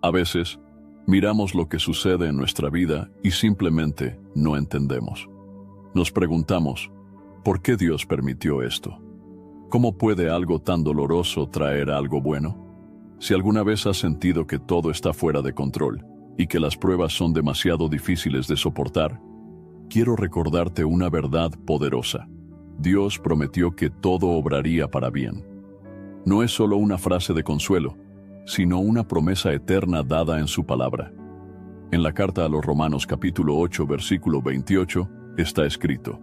A veces, miramos lo que sucede en nuestra vida y simplemente no entendemos. Nos preguntamos, ¿por qué Dios permitió esto? ¿Cómo puede algo tan doloroso traer algo bueno? Si alguna vez has sentido que todo está fuera de control y que las pruebas son demasiado difíciles de soportar, quiero recordarte una verdad poderosa. Dios prometió que todo obraría para bien. No es solo una frase de consuelo, sino una promesa eterna dada en su palabra. En la carta a los Romanos capítulo 8, versículo 28, está escrito: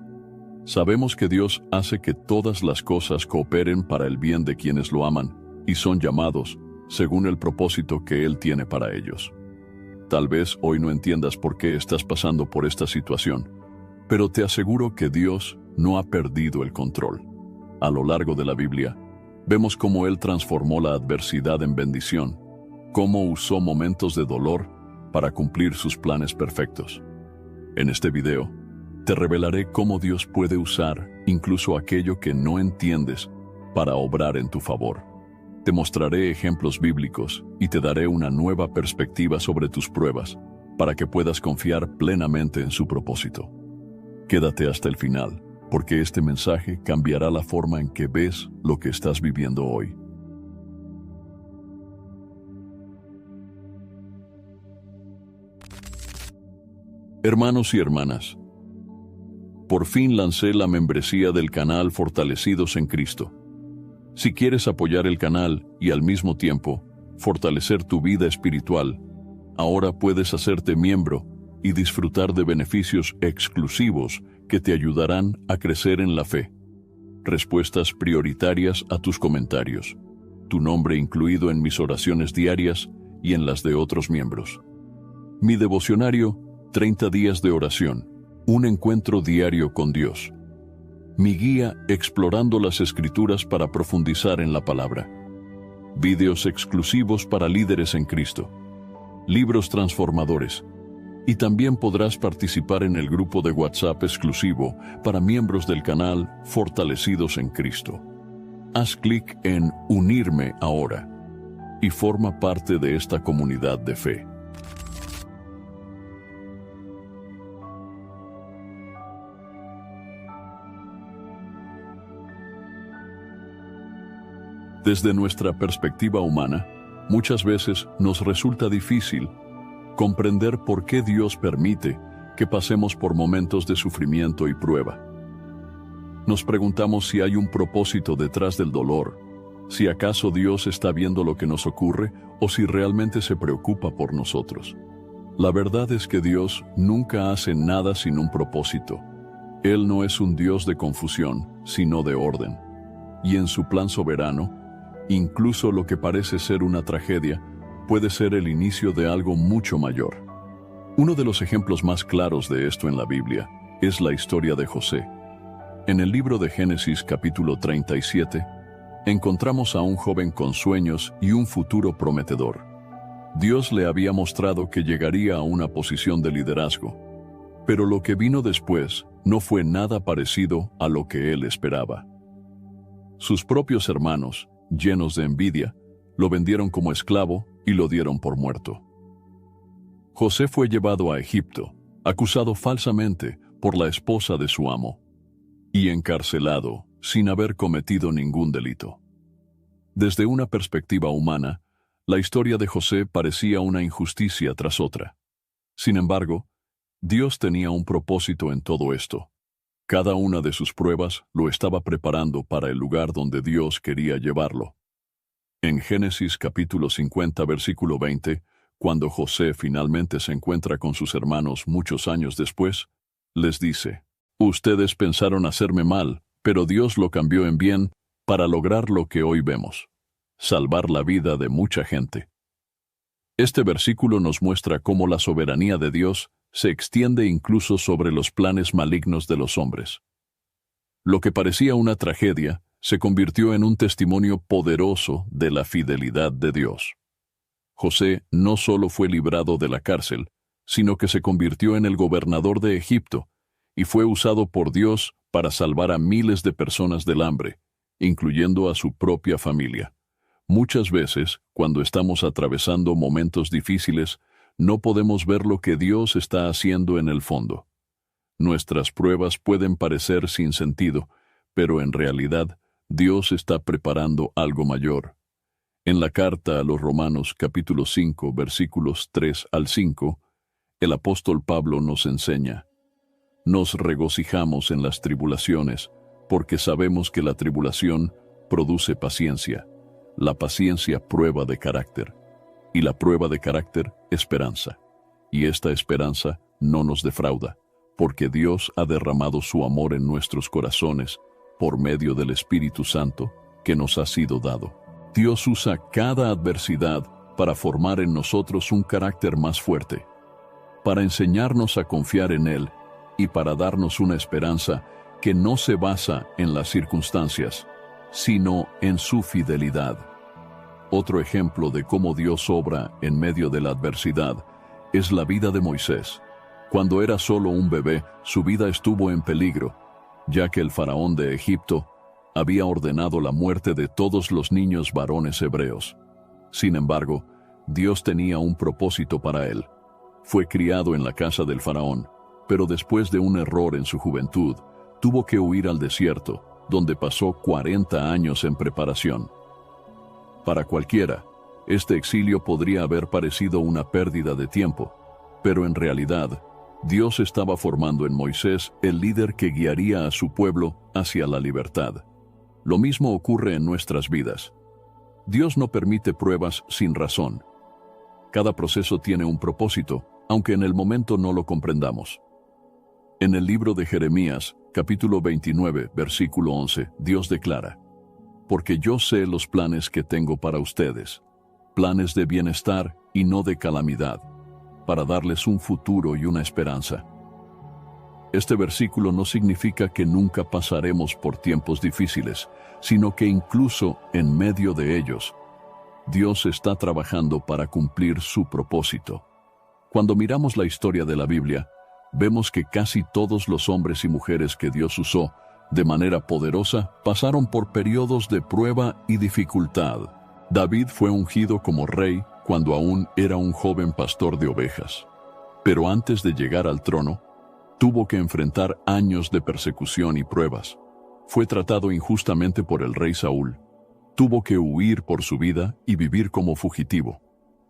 Sabemos que Dios hace que todas las cosas cooperen para el bien de quienes lo aman y son llamados según el propósito que Él tiene para ellos. Tal vez hoy no entiendas por qué estás pasando por esta situación, pero te aseguro que Dios no ha perdido el control. A lo largo de la Biblia, vemos cómo Él transformó la adversidad en bendición, cómo usó momentos de dolor para cumplir sus planes perfectos. En este video, te revelaré cómo Dios puede usar incluso aquello que no entiendes para obrar en tu favor. Te mostraré ejemplos bíblicos y te daré una nueva perspectiva sobre tus pruebas para que puedas confiar plenamente en su propósito. Quédate hasta el final, porque este mensaje cambiará la forma en que ves lo que estás viviendo hoy. Hermanos y hermanas, por fin lancé la membresía del canal Fortalecidos en Cristo. Si quieres apoyar el canal y al mismo tiempo fortalecer tu vida espiritual, ahora puedes hacerte miembro y disfrutar de beneficios exclusivos que te ayudarán a crecer en la fe. Respuestas prioritarias a tus comentarios, tu nombre incluido en mis oraciones diarias y en las de otros miembros. Mi devocionario, 30 días de oración, un encuentro diario con Dios. Mi guía explorando las Escrituras para profundizar en la palabra. Videos exclusivos para líderes en Cristo. Libros transformadores. Y también podrás participar en el grupo de WhatsApp exclusivo para miembros del canal Fortalecidos en Cristo. Haz clic en Unirme ahora y forma parte de esta comunidad de fe. Desde nuestra perspectiva humana, muchas veces nos resulta difícil comprender por qué Dios permite que pasemos por momentos de sufrimiento y prueba. Nos preguntamos si hay un propósito detrás del dolor, si acaso Dios está viendo lo que nos ocurre o si realmente se preocupa por nosotros. La verdad es que Dios nunca hace nada sin un propósito. Él no es un Dios de confusión, sino de orden. Y en su plan soberano, incluso lo que parece ser una tragedia puede ser el inicio de algo mucho mayor. Uno de los ejemplos más claros de esto en la Biblia es la historia de José. En el libro de Génesis capítulo 37, encontramos a un joven con sueños y un futuro prometedor. Dios le había mostrado que llegaría a una posición de liderazgo, pero lo que vino después no fue nada parecido a lo que él esperaba. Sus propios hermanos, llenos de envidia, lo vendieron como esclavo y lo dieron por muerto. José fue llevado a Egipto, acusado falsamente por la esposa de su amo, y encarcelado sin haber cometido ningún delito. Desde una perspectiva humana, la historia de José parecía una injusticia tras otra. Sin embargo, Dios tenía un propósito en todo esto. Cada una de sus pruebas lo estaba preparando para el lugar donde Dios quería llevarlo. En Génesis capítulo 50, versículo 20, cuando José finalmente se encuentra con sus hermanos muchos años después, les dice: Ustedes pensaron hacerme mal, pero Dios lo cambió en bien para lograr lo que hoy vemos: salvar la vida de mucha gente. Este versículo nos muestra cómo la soberanía de Dios se extiende incluso sobre los planes malignos de los hombres. Lo que parecía una tragedia se convirtió en un testimonio poderoso de la fidelidad de Dios. José no solo fue librado de la cárcel, sino que se convirtió en el gobernador de Egipto y fue usado por Dios para salvar a miles de personas del hambre, incluyendo a su propia familia, Muchas veces, cuando estamos atravesando momentos difíciles, no podemos ver lo que Dios está haciendo en el fondo. Nuestras pruebas pueden parecer sin sentido, pero en realidad, Dios está preparando algo mayor. En la carta a los Romanos capítulo 5, versículos 3 al 5, el apóstol Pablo nos enseña: nos regocijamos en las tribulaciones, porque sabemos que la tribulación produce paciencia, la paciencia prueba de carácter, y la prueba de carácter esperanza. Y esta esperanza no nos defrauda, porque Dios ha derramado su amor en nuestros corazones por medio del Espíritu Santo que nos ha sido dado. Dios usa cada adversidad para formar en nosotros un carácter más fuerte, para enseñarnos a confiar en Él y para darnos una esperanza que no se basa en las circunstancias, sino en su fidelidad. Otro ejemplo de cómo Dios obra en medio de la adversidad es la vida de Moisés. Cuando era solo un bebé, su vida estuvo en peligro, ya que el faraón de Egipto había ordenado la muerte de todos los niños varones hebreos. Sin embargo, Dios tenía un propósito para él. Fue criado en la casa del faraón, pero después de un error en su juventud, tuvo que huir al desierto, donde pasó 40 años en preparación. Para cualquiera, este exilio podría haber parecido una pérdida de tiempo, pero en realidad, Dios estaba formando en Moisés el líder que guiaría a su pueblo hacia la libertad. Lo mismo ocurre en nuestras vidas. Dios no permite pruebas sin razón. Cada proceso tiene un propósito, aunque en el momento no lo comprendamos. En el libro de Jeremías, capítulo 29, versículo 11, Dios declara: porque yo sé los planes que tengo para ustedes, planes de bienestar y no de calamidad, para darles un futuro y una esperanza. Este versículo no significa que nunca pasaremos por tiempos difíciles, sino que incluso en medio de ellos, Dios está trabajando para cumplir su propósito. Cuando miramos la historia de la Biblia, vemos que casi todos los hombres y mujeres que Dios usó de manera poderosa pasaron por periodos de prueba y dificultad. David fue ungido como rey cuando aún era un joven pastor de ovejas. Pero antes de llegar al trono, tuvo que enfrentar años de persecución y pruebas. Fue tratado injustamente por el rey Saúl. Tuvo que huir por su vida y vivir como fugitivo.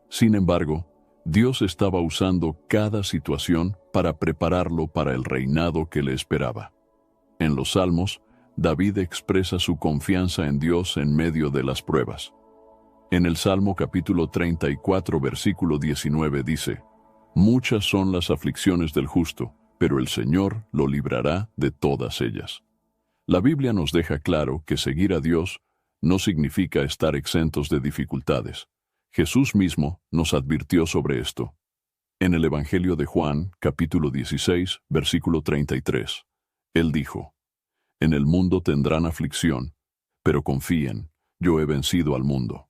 Sin embargo, Dios estaba usando cada situación para prepararlo para el reinado que le esperaba. En los Salmos, David expresa su confianza en Dios en medio de las pruebas. En el Salmo capítulo 34, versículo 19 dice: muchas son las aflicciones del justo, pero el Señor lo librará de todas ellas. La Biblia nos deja claro que seguir a Dios no significa estar exentos de dificultades. Jesús mismo nos advirtió sobre esto. En el Evangelio de Juan, capítulo 16, versículo 33, Él dijo: en el mundo tendrán aflicción, pero confíen, yo he vencido al mundo.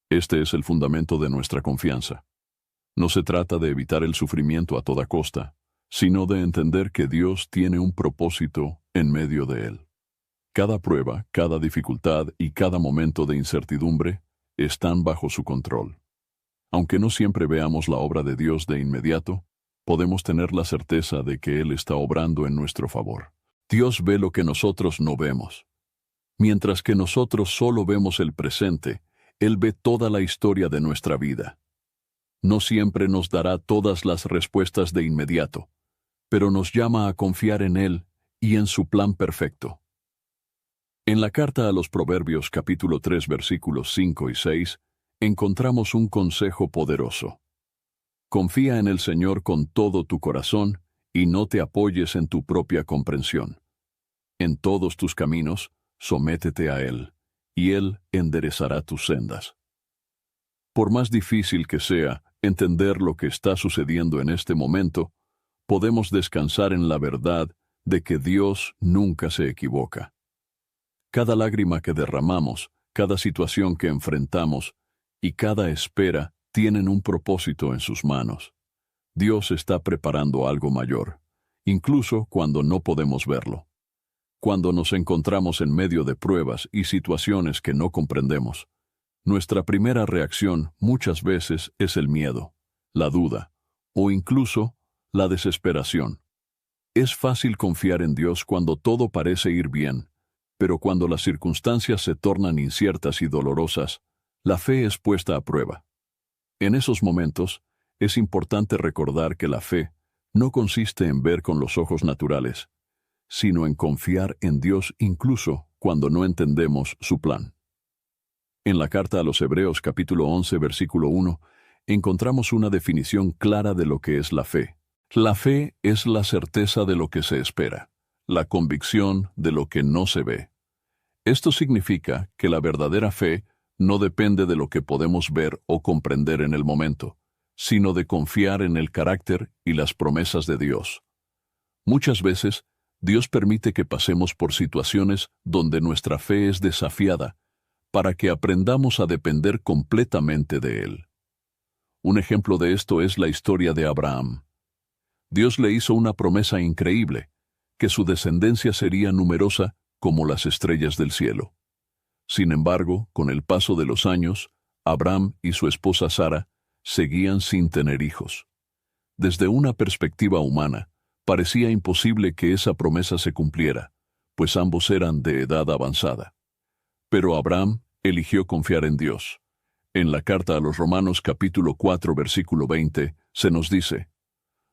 Este es el fundamento de nuestra confianza. No se trata de evitar el sufrimiento a toda costa, sino de entender que Dios tiene un propósito en medio de él. Cada prueba, cada dificultad y cada momento de incertidumbre están bajo su control. Aunque no siempre veamos la obra de Dios de inmediato, podemos tener la certeza de que Él está obrando en nuestro favor. Dios ve lo que nosotros no vemos. Mientras que nosotros solo vemos el presente, Él ve toda la historia de nuestra vida. No siempre nos dará todas las respuestas de inmediato, pero nos llama a confiar en Él y en su plan perfecto. En la carta a los Proverbios capítulo 3 versículos 5 y 6, encontramos un consejo poderoso. Confía en el Señor con todo tu corazón y no te apoyes en tu propia comprensión. En todos tus caminos, sométete a Él, y Él enderezará tus sendas. Por más difícil que sea entender lo que está sucediendo en este momento, podemos descansar en la verdad de que Dios nunca se equivoca. Cada lágrima que derramamos, cada situación que enfrentamos y cada espera tienen un propósito en sus manos. Dios está preparando algo mayor, incluso cuando no podemos verlo. Cuando nos encontramos en medio de pruebas y situaciones que no comprendemos, Nuestra primera reacción muchas veces es el miedo, la duda o incluso la desesperación. Es fácil confiar en Dios cuando todo parece ir bien, pero cuando las circunstancias se tornan inciertas y dolorosas, la fe es puesta a prueba. En esos momentos, es importante recordar que la fe no consiste en ver con los ojos naturales, sino en confiar en Dios incluso cuando no entendemos su plan. En la carta a los Hebreos capítulo 11 versículo 1, encontramos una definición clara de lo que es la fe. La fe es la certeza de lo que se espera, la convicción de lo que no se ve. Esto significa que la verdadera fe no depende de lo que podemos ver o comprender en el momento, sino de confiar en el carácter y las promesas de Dios. Muchas veces, Dios permite que pasemos por situaciones donde nuestra fe es desafiada, para que aprendamos a depender completamente de Él. Un ejemplo de esto es la historia de Abraham. Dios le hizo una promesa increíble, que su descendencia sería numerosa como las estrellas del cielo. Sin embargo, con el paso de los años, Abraham y su esposa Sara seguían sin tener hijos. Desde una perspectiva humana, parecía imposible que esa promesa se cumpliera, pues ambos eran de edad avanzada. Pero Abraham eligió confiar en Dios. En la carta a los Romanos capítulo 4 versículo 20 se nos dice: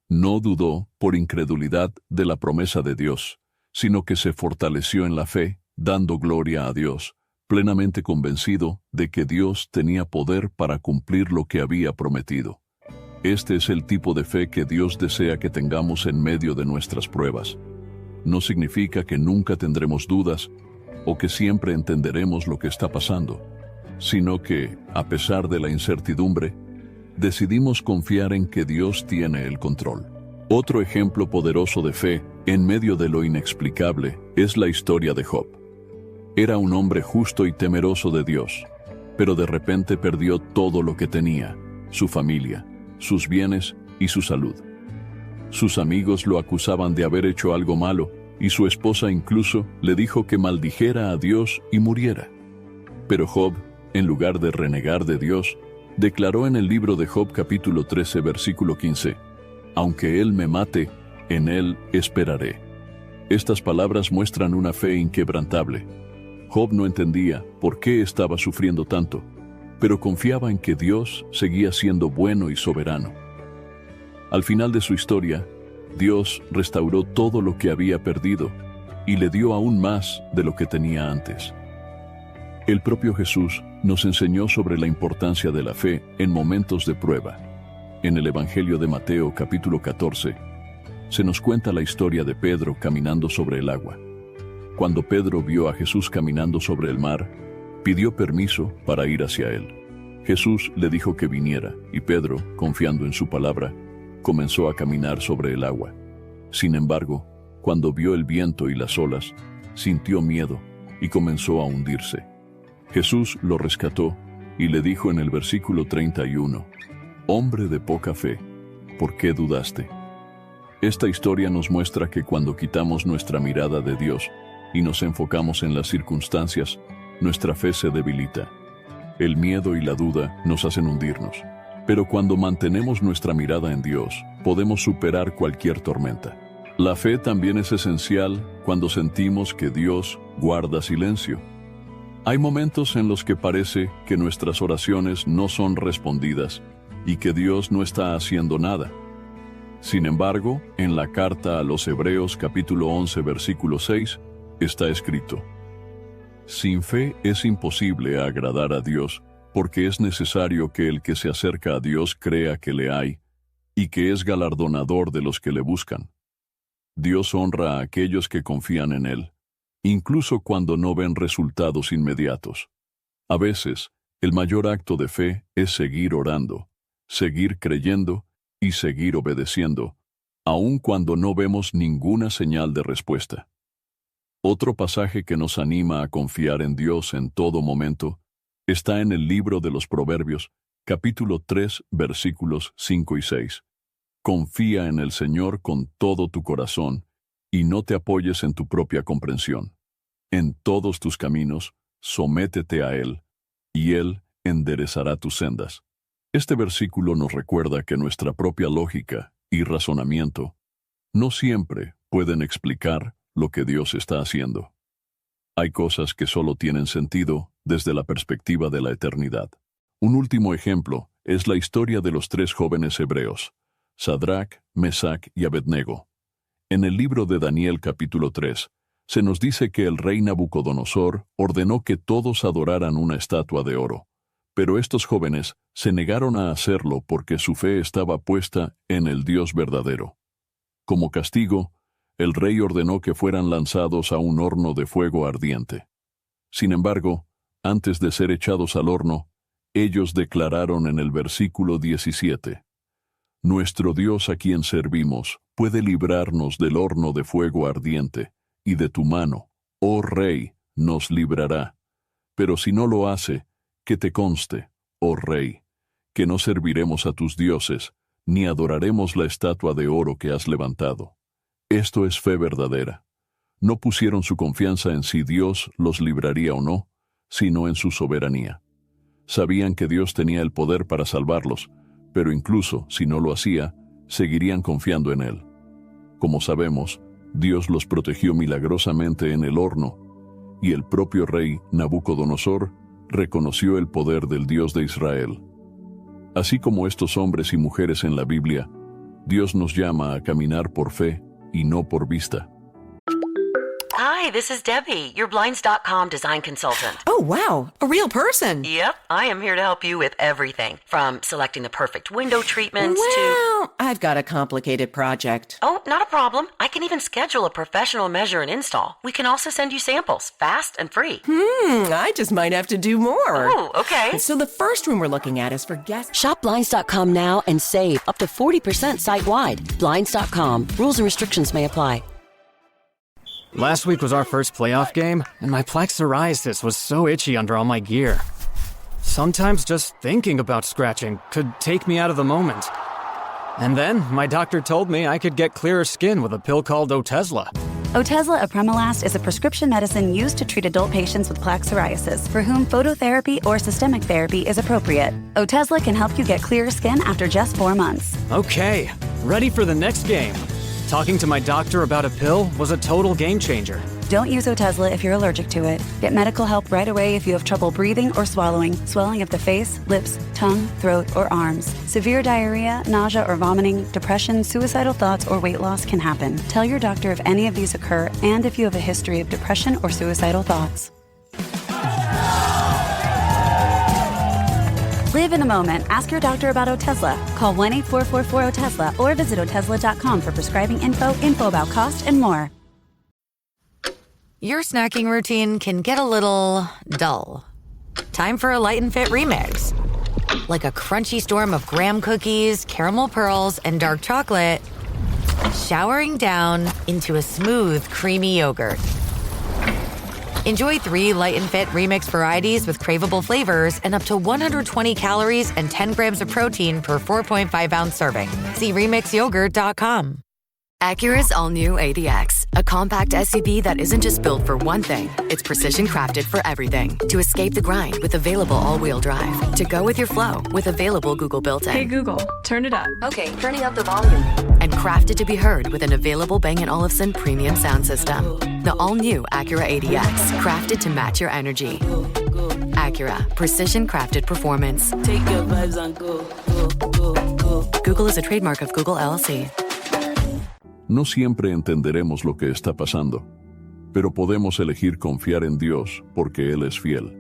no dudó por incredulidad de la promesa de Dios, sino que se fortaleció en la fe, dando gloria a Dios, plenamente convencido de que Dios tenía poder para cumplir lo que había prometido. Este es el tipo de fe que Dios desea que tengamos en medio de nuestras pruebas. No significa que nunca tendremos dudas o que siempre entenderemos lo que está pasando, sino que, a pesar de la incertidumbre, decidimos confiar en que Dios tiene el control. Otro ejemplo poderoso de fe, en medio de lo inexplicable, es la historia de Job. Era un hombre justo y temeroso de Dios, pero de repente perdió todo lo que tenía: su familia, sus bienes y su salud. Sus amigos lo acusaban de haber hecho algo malo, y su esposa incluso le dijo que maldijera a Dios y muriera. Pero Job, en lugar de renegar de Dios, declaró en el libro de Job capítulo 13 versículo 15: aunque Él me mate, en Él esperaré. Estas palabras muestran una fe inquebrantable. Job no entendía por qué estaba sufriendo tanto, pero confiaba en que Dios seguía siendo bueno y soberano. Al final de su historia, Dios restauró todo lo que había perdido y le dio aún más de lo que tenía antes. El propio Jesús nos enseñó sobre la importancia de la fe en momentos de prueba. En el Evangelio de Mateo capítulo 14, se nos cuenta la historia de Pedro caminando sobre el agua. Cuando Pedro vio a Jesús caminando sobre el mar, pidió permiso para ir hacia él. Jesús le dijo que viniera, y Pedro, confiando en su palabra, comenzó a caminar sobre el agua. Sin embargo, cuando vio el viento y las olas, sintió miedo y comenzó a hundirse. Jesús lo rescató y le dijo en el versículo 31, «Hombre de poca fe, ¿por qué dudaste?». Esta historia nos muestra que cuando quitamos nuestra mirada de Dios y nos enfocamos en las circunstancias, nuestra fe se debilita. El miedo y la duda nos hacen hundirnos. Pero cuando mantenemos nuestra mirada en Dios, podemos superar cualquier tormenta. La fe también es esencial cuando sentimos que Dios guarda silencio. Hay momentos en los que parece que nuestras oraciones no son respondidas y que Dios no está haciendo nada. Sin embargo, en la carta a los Hebreos capítulo 11 versículo 6, está escrito: «Sin fe es imposible agradar a Dios, porque es necesario que el que se acerca a Dios crea que le hay, y que es galardonador de los que le buscan». Dios honra a aquellos que confían en Él, incluso cuando no ven resultados inmediatos. A veces, el mayor acto de fe es seguir orando, seguir creyendo y seguir obedeciendo, aun cuando no vemos ninguna señal de respuesta. Otro pasaje que nos anima a confiar en Dios en todo momento está en el libro de los Proverbios, capítulo 3, versículos 5 y 6. Confía en el Señor con todo tu corazón y no te apoyes en tu propia comprensión. En todos tus caminos, sométete a Él, y Él enderezará tus sendas. Este versículo nos recuerda que nuestra propia lógica y razonamiento no siempre pueden explicar lo que Dios está haciendo. Hay cosas que solo tienen sentido desde la perspectiva de la eternidad. Un último ejemplo es la historia de los 3 jóvenes hebreos, Sadrac, Mesac y Abednego. En el libro de Daniel capítulo 3, se nos dice que el rey Nabucodonosor ordenó que todos adoraran una estatua de oro, pero estos jóvenes se negaron a hacerlo porque su fe estaba puesta en el Dios verdadero. Como castigo, el rey ordenó que fueran lanzados a un horno de fuego ardiente. Sin embargo, antes de ser echados al horno, ellos declararon en el versículo 17, «Nuestro Dios a quien servimos puede librarnos del horno de fuego ardiente, y de tu mano, oh Rey, nos librará. Pero si no lo hace, que te conste, oh Rey, que no serviremos a tus dioses, ni adoraremos la estatua de oro que has levantado». Esto es fe verdadera. No pusieron su confianza en si Dios los libraría o no, sino en su soberanía. Sabían que Dios tenía el poder para salvarlos, pero incluso si no lo hacía, seguirían confiando en Él. Como sabemos, Dios los protegió milagrosamente en el horno, y el propio rey Nabucodonosor reconoció el poder del Dios de Israel. Así como estos hombres y mujeres en la Biblia, Dios nos llama a caminar por fe y no por vista. Hi, this is Debbie, your Blinds.com design consultant. Oh, wow. A real person. Yep, I am here to help you with everything, from selecting the perfect window treatments to... Well, I've got a complicated project. Oh, not a problem. I can even schedule a professional measure and install. We can also send you samples, fast and free. I just might have to do more. Oh, okay. So the first room we're looking at is for guests. Shop Blinds.com now and save up to 40% site-wide. Blinds.com. Rules and restrictions may apply. Last week was our first playoff game, and my plaque psoriasis was so itchy under all my gear. Sometimes just thinking about scratching could take me out of the moment. And then my doctor told me I could get clearer skin with a pill called Otezla. Otezla Apremilast is a prescription medicine used to treat adult patients with plaque psoriasis for whom phototherapy or systemic therapy is appropriate. Otezla can help you get clearer skin after just 4 months. Okay, ready for the next game. Talking to my doctor about a pill was a total game changer. Don't use Otezla if you're allergic to it. Get medical help right away if you have trouble breathing or swallowing, swelling of the face, lips, tongue, throat, or arms. Severe diarrhea, nausea or vomiting, depression, suicidal thoughts, or weight loss can happen. Tell your doctor if any of these occur and if you have a history of depression or suicidal thoughts. Live in the moment. Ask your doctor about Otezla. Call 1-844-4-OTEZLA or visit Otezla.com for prescribing info about cost, and more. Your snacking routine can get a little dull. Time for a Light and Fit remix. Like a crunchy storm of graham cookies, caramel pearls, and dark chocolate, showering down into a smooth, creamy yogurt. Enjoy 3 Light and Fit remix varieties with craveable flavors and up to 120 calories and 10 grams of protein per 4.5-ounce serving. See remixyogurt.com. Acura's all-new ADX, a compact SUV that isn't just built for one thing. It's precision-crafted for everything. To escape the grind with available all-wheel drive. To go with your flow with available Google built-in. Hey Google, turn it up. Okay, turning up the volume. And crafted to be heard with an available Bang & Olufsen premium sound system. The all-new Acura ADX, crafted to match your energy. Acura, precision-crafted performance. Take your vibes and go, go, go, go. Google is a trademark of Google LLC. No siempre entenderemos lo que está pasando, pero podemos elegir confiar en Dios porque Él es fiel.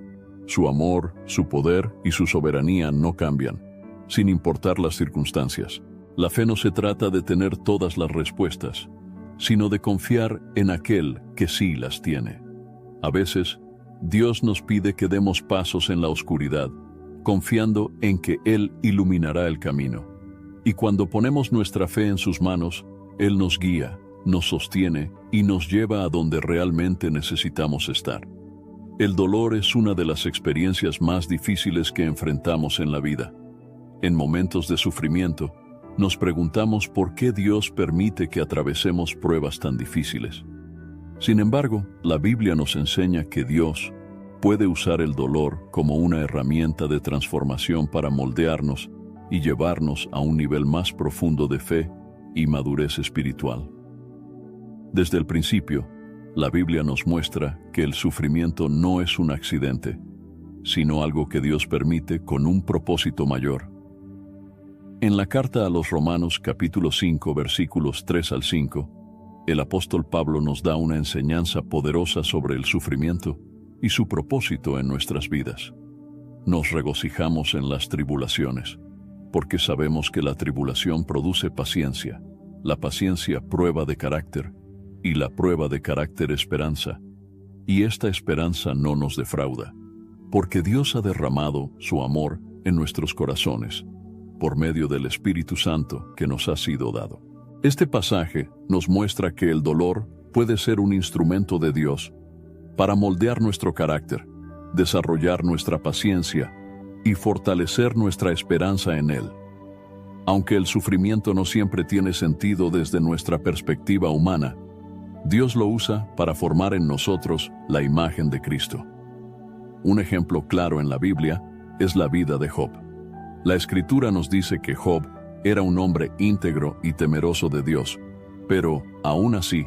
Su amor, su poder y su soberanía no cambian, sin importar las circunstancias. La fe no se trata de tener todas las respuestas, sino de confiar en aquel que sí las tiene. A veces, Dios nos pide que demos pasos en la oscuridad, confiando en que Él iluminará el camino. Y cuando ponemos nuestra fe en sus manos, Él nos guía, nos sostiene y nos lleva a donde realmente necesitamos estar. El dolor es una de las experiencias más difíciles que enfrentamos en la vida. En momentos de sufrimiento, nos preguntamos por qué Dios permite que atravesemos pruebas tan difíciles. Sin embargo, la Biblia nos enseña que Dios, puede usar el dolor como una herramienta de transformación para moldearnos y llevarnos a un nivel más profundo de fe y madurez espiritual. Desde el principio, la Biblia nos muestra que el sufrimiento no es un accidente, sino algo que Dios permite con un propósito mayor. En la carta a los Romanos capítulo 5 versículos 3 al 5, el apóstol Pablo nos da una enseñanza poderosa sobre el sufrimiento y su propósito en nuestras vidas. Nos regocijamos en las tribulaciones, porque sabemos que la tribulación produce paciencia, la paciencia prueba de carácter, y la prueba de carácter esperanza, y esta esperanza no nos defrauda, porque Dios ha derramado su amor en nuestros corazones, por medio del Espíritu Santo que nos ha sido dado. Este pasaje nos muestra que el dolor puede ser un instrumento de Dios para moldear nuestro carácter, desarrollar nuestra paciencia y fortalecer nuestra esperanza en Él. Aunque el sufrimiento no siempre tiene sentido desde nuestra perspectiva humana, Dios lo usa para formar en nosotros la imagen de Cristo. Un ejemplo claro en la Biblia es la vida de Job. La Escritura nos dice que Job era un hombre íntegro y temeroso de Dios, pero, aún así,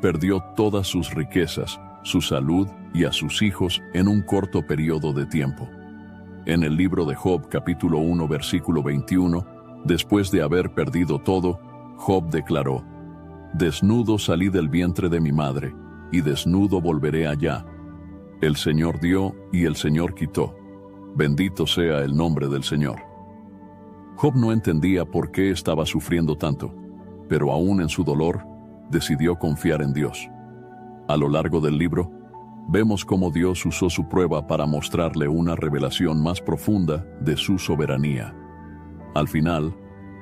perdió todas sus riquezas, su salud y a sus hijos en un corto periodo de tiempo. En el libro de Job, capítulo 1, versículo 21, después de haber perdido todo, Job declaró: «Desnudo salí del vientre de mi madre, y desnudo volveré allá. El Señor dio y el Señor quitó. Bendito sea el nombre del Señor». Job no entendía por qué estaba sufriendo tanto, pero aún en su dolor, decidió confiar en Dios. A lo largo del libro, vemos cómo Dios usó su prueba para mostrarle una revelación más profunda de su soberanía. Al final,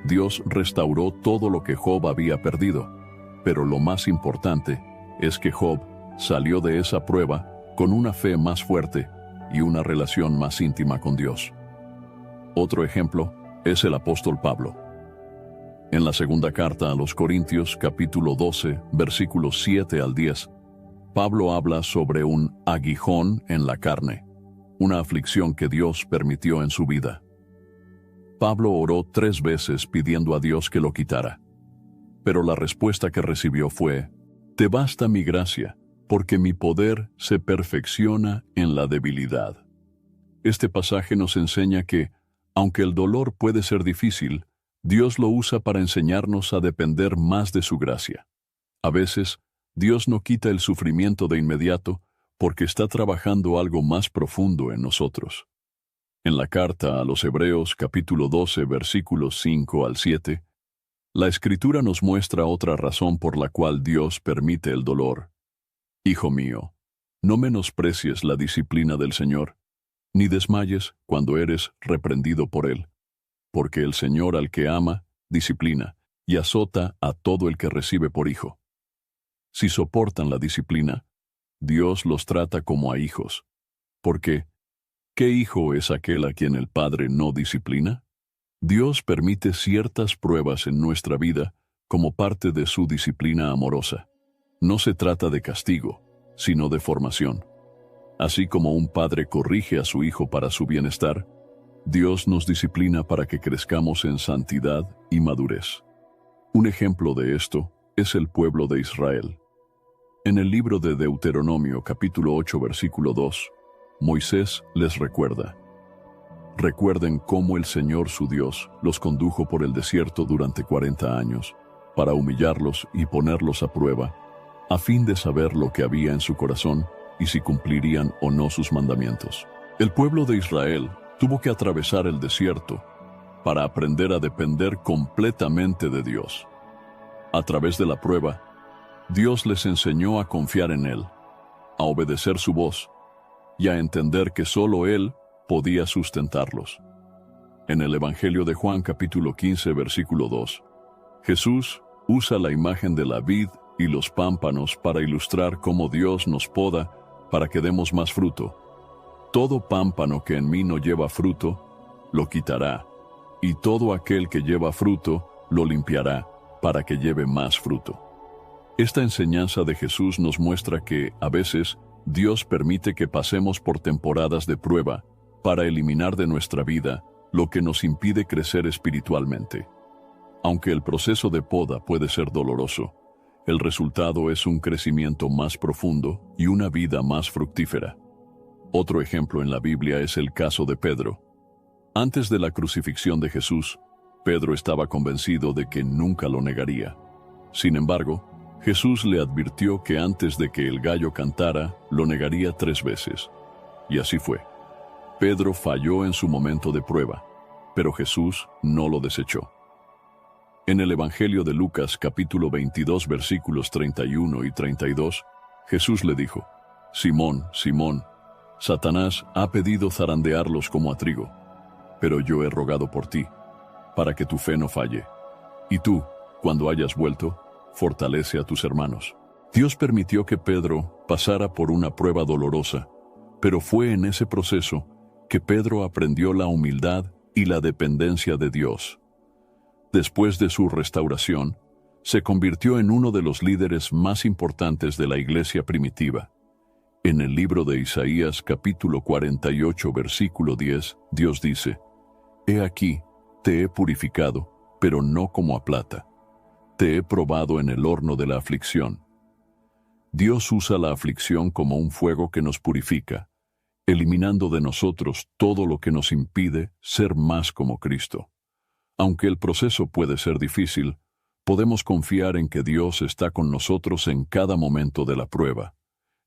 Dios restauró todo lo que Job había perdido, pero lo más importante es que Job salió de esa prueba con una fe más fuerte y una relación más íntima con Dios. Otro ejemplo es el apóstol Pablo. En la segunda carta a los Corintios, capítulo 12, versículos 7 al 10, Pablo habla sobre un aguijón en la carne, una aflicción que Dios permitió en su vida. Pablo oró 3 veces pidiendo a Dios que lo quitara, pero la respuesta que recibió fue: «Te basta mi gracia, porque mi poder se perfecciona en la debilidad». Este pasaje nos enseña que, aunque el dolor puede ser difícil, Dios lo usa para enseñarnos a depender más de su gracia. A veces, Dios no quita el sufrimiento de inmediato porque está trabajando algo más profundo en nosotros. En la carta a los Hebreos, capítulo 12, versículos 5 al 7, la Escritura nos muestra otra razón por la cual Dios permite el dolor. «Hijo mío, no menosprecies la disciplina del Señor, ni desmayes cuando eres reprendido por Él, porque el Señor al que ama, disciplina, y azota a todo el que recibe por hijo. Si soportan la disciplina, Dios los trata como a hijos. Porque, ¿qué hijo es aquel a quien el Padre no disciplina? Dios permite ciertas pruebas en nuestra vida como parte de su disciplina amorosa. No se trata de castigo, sino de formación. Así como un padre corrige a su hijo para su bienestar, Dios nos disciplina para que crezcamos en santidad y madurez. Un ejemplo de esto es el pueblo de Israel. En el libro de Deuteronomio, capítulo 8, versículo 2, Moisés les recuerda: «Recuerden cómo el Señor su Dios los condujo por el desierto durante 40 años, para humillarlos y ponerlos a prueba, a fin de saber lo que había en su corazón y si cumplirían o no sus mandamientos». El pueblo de Israel tuvo que atravesar el desierto para aprender a depender completamente de Dios. A través de la prueba, Dios les enseñó a confiar en Él, a obedecer su voz y a entender que solo Él podía sustentarlos. En el Evangelio de Juan capítulo 15 versículo 2, Jesús usa la imagen de la vid y los pámpanos para ilustrar cómo Dios nos poda para que demos más fruto. «Todo pámpano que en mí no lleva fruto, lo quitará, y todo aquel que lleva fruto, lo limpiará, para que lleve más fruto». Esta enseñanza de Jesús nos muestra que, a veces, Dios permite que pasemos por temporadas de prueba para eliminar de nuestra vida lo que nos impide crecer espiritualmente. Aunque el proceso de poda puede ser doloroso, el resultado es un crecimiento más profundo y una vida más fructífera. Otro ejemplo en la Biblia es el caso de Pedro. Antes de la crucifixión de Jesús, Pedro estaba convencido de que nunca lo negaría. Sin embargo, Jesús le advirtió que antes de que el gallo cantara, lo negaría 3 veces. Y así fue. Pedro falló en su momento de prueba, pero Jesús no lo desechó. En el Evangelio de Lucas, capítulo 22, versículos 31 y 32, Jesús le dijo: Simón, Simón, Satanás ha pedido zarandearlos como a trigo, pero yo he rogado por ti, para que tu fe no falle. Y tú, cuando hayas vuelto, fortalece a tus hermanos. Dios permitió que Pedro pasara por una prueba dolorosa, pero fue en ese proceso que Pedro aprendió la humildad y la dependencia de Dios. Después de su restauración, se convirtió en uno de los líderes más importantes de la iglesia primitiva. En el libro de Isaías, capítulo 48, versículo 10, Dios dice: He aquí, te he purificado, pero no como a plata. Te he probado en el horno de la aflicción. Dios usa la aflicción como un fuego que nos purifica, eliminando de nosotros todo lo que nos impide ser más como Cristo. Aunque el proceso puede ser difícil, podemos confiar en que Dios está con nosotros en cada momento de la prueba.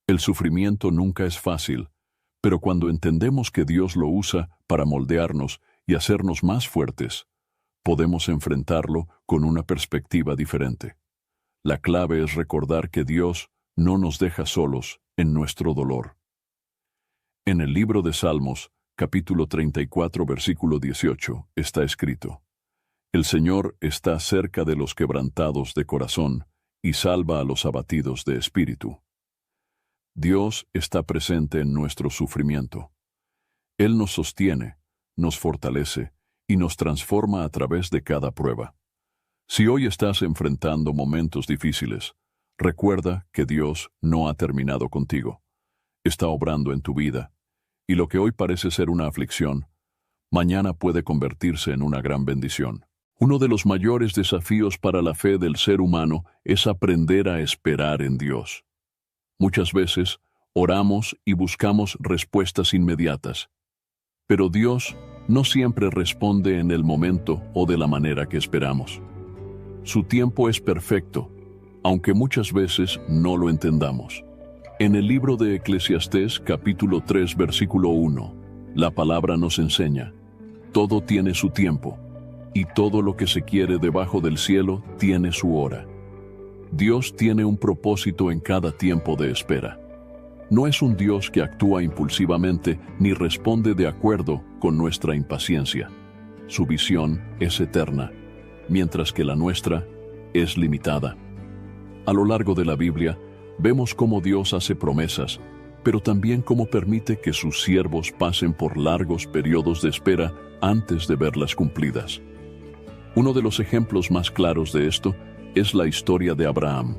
El sufrimiento nunca es fácil, pero cuando entendemos que Dios lo usa para moldearnos y hacernos más fuertes, podemos enfrentarlo con una perspectiva diferente. La clave es recordar que Dios no nos deja solos en nuestro dolor. En el libro de Salmos, capítulo 34, versículo 18, está escrito: El Señor está cerca de los quebrantados de corazón y salva a los abatidos de espíritu. Dios está presente en nuestro sufrimiento. Él nos sostiene, nos fortalece y nos transforma a través de cada prueba. Si hoy estás enfrentando momentos difíciles, recuerda que Dios no ha terminado contigo. Está obrando en tu vida, y lo que hoy parece ser una aflicción, mañana puede convertirse en una gran bendición. Uno de los mayores desafíos para la fe del ser humano es aprender a esperar en Dios. Muchas veces oramos y buscamos respuestas inmediatas, pero Dios no siempre responde en el momento o de la manera que esperamos. Su tiempo es perfecto, aunque muchas veces no lo entendamos. En el libro de Eclesiastés, capítulo 3, versículo 1, la palabra nos enseña: todo tiene su tiempo, y todo lo que se quiere debajo del cielo tiene su hora. Dios tiene un propósito en cada tiempo de espera. No es un Dios que actúa impulsivamente ni responde de acuerdo con nuestra impaciencia. Su visión es eterna, mientras que la nuestra es limitada. A lo largo de la Biblia, vemos cómo Dios hace promesas, pero también cómo permite que sus siervos pasen por largos periodos de espera antes de verlas cumplidas. Uno de los ejemplos más claros de esto es la historia de Abraham.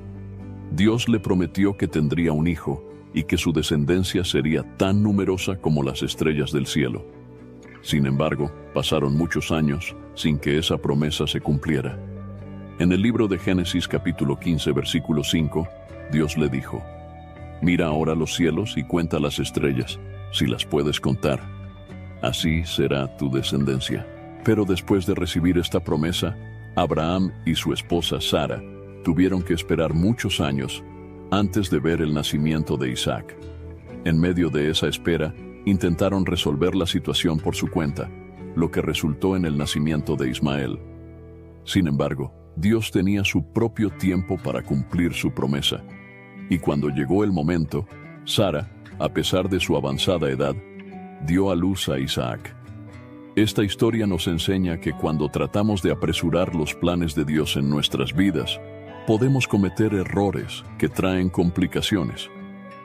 Dios le prometió que tendría un hijo y que su descendencia sería tan numerosa como las estrellas del cielo. Sin embargo, pasaron muchos años sin que esa promesa se cumpliera. En el libro de Génesis capítulo 15, versículo 5, Dios le dijo: Mira ahora los cielos y cuenta las estrellas, si las puedes contar. Así será tu descendencia. Pero después de recibir esta promesa, Abraham y su esposa Sara tuvieron que esperar muchos años antes de ver el nacimiento de Isaac. En medio de esa espera, intentaron resolver la situación por su cuenta, lo que resultó en el nacimiento de Ismael. Sin embargo, Dios tenía su propio tiempo para cumplir su promesa. Y cuando llegó el momento, Sara, a pesar de su avanzada edad, dio a luz a Isaac. Esta historia nos enseña que cuando tratamos de apresurar los planes de Dios en nuestras vidas, podemos cometer errores que traen complicaciones.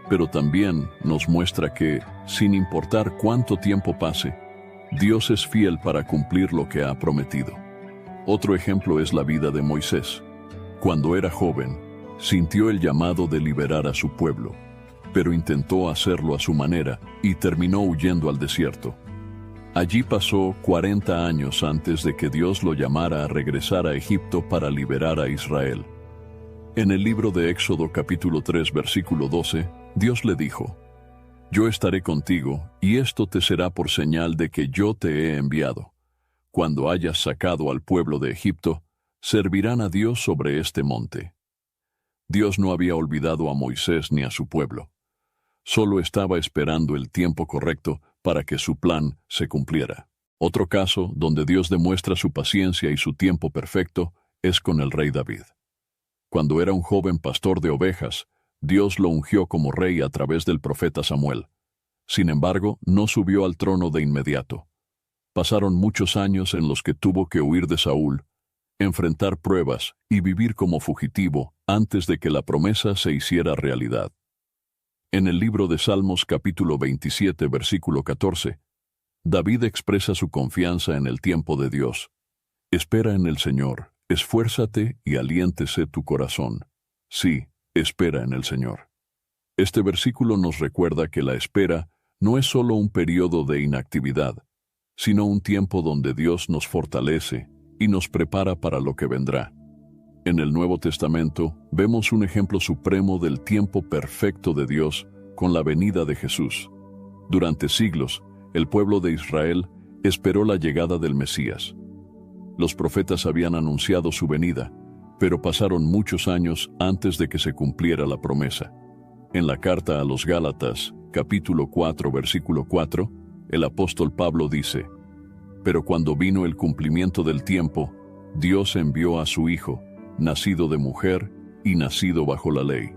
Pero también nos muestra que, sin importar cuánto tiempo pase, Dios es fiel para cumplir lo que ha prometido. Otro ejemplo es la vida de Moisés. Cuando era joven, sintió el llamado de liberar a su pueblo. pero intentó hacerlo a su manera y terminó huyendo al desierto. Allí pasó 40 años antes de que Dios lo llamara a regresar a Egipto para liberar a Israel. En el libro de Éxodo capítulo 3 versículo 12, Dios le dijo: Yo estaré contigo, y esto te será por señal de que yo te he enviado. Cuando hayas sacado al pueblo de Egipto, servirán a Dios sobre este monte. Dios no había olvidado a Moisés ni a su pueblo. Solo estaba esperando el tiempo correcto para que su plan se cumpliera. Otro caso donde Dios demuestra su paciencia y su tiempo perfecto es con el rey David. Cuando era un joven pastor de ovejas, Dios lo ungió como rey a través del profeta Samuel. Sin embargo, no subió al trono de inmediato. Pasaron muchos años en los que tuvo que huir de Saúl, enfrentar pruebas y vivir como fugitivo antes de que la promesa se hiciera realidad. En el libro de Salmos capítulo 27 versículo 14, David expresa su confianza en el tiempo de Dios. Espera en el Señor, esfuérzate y aliéntese tu corazón. Sí, espera en el Señor. Este versículo nos recuerda que la espera no es solo un periodo de inactividad, sino un tiempo donde Dios nos fortalece y nos prepara para lo que vendrá. En el Nuevo Testamento vemos un ejemplo supremo del tiempo perfecto de Dios con la venida de Jesús. Durante siglos, el pueblo de Israel esperó la llegada del Mesías. Los profetas habían anunciado su venida, pero pasaron muchos años antes de que se cumpliera la promesa. En la carta a los Gálatas, capítulo 4, versículo 4, el apóstol Pablo dice: Pero cuando vino el cumplimiento del tiempo, Dios envió a su Hijo, nacido de mujer y nacido bajo la ley.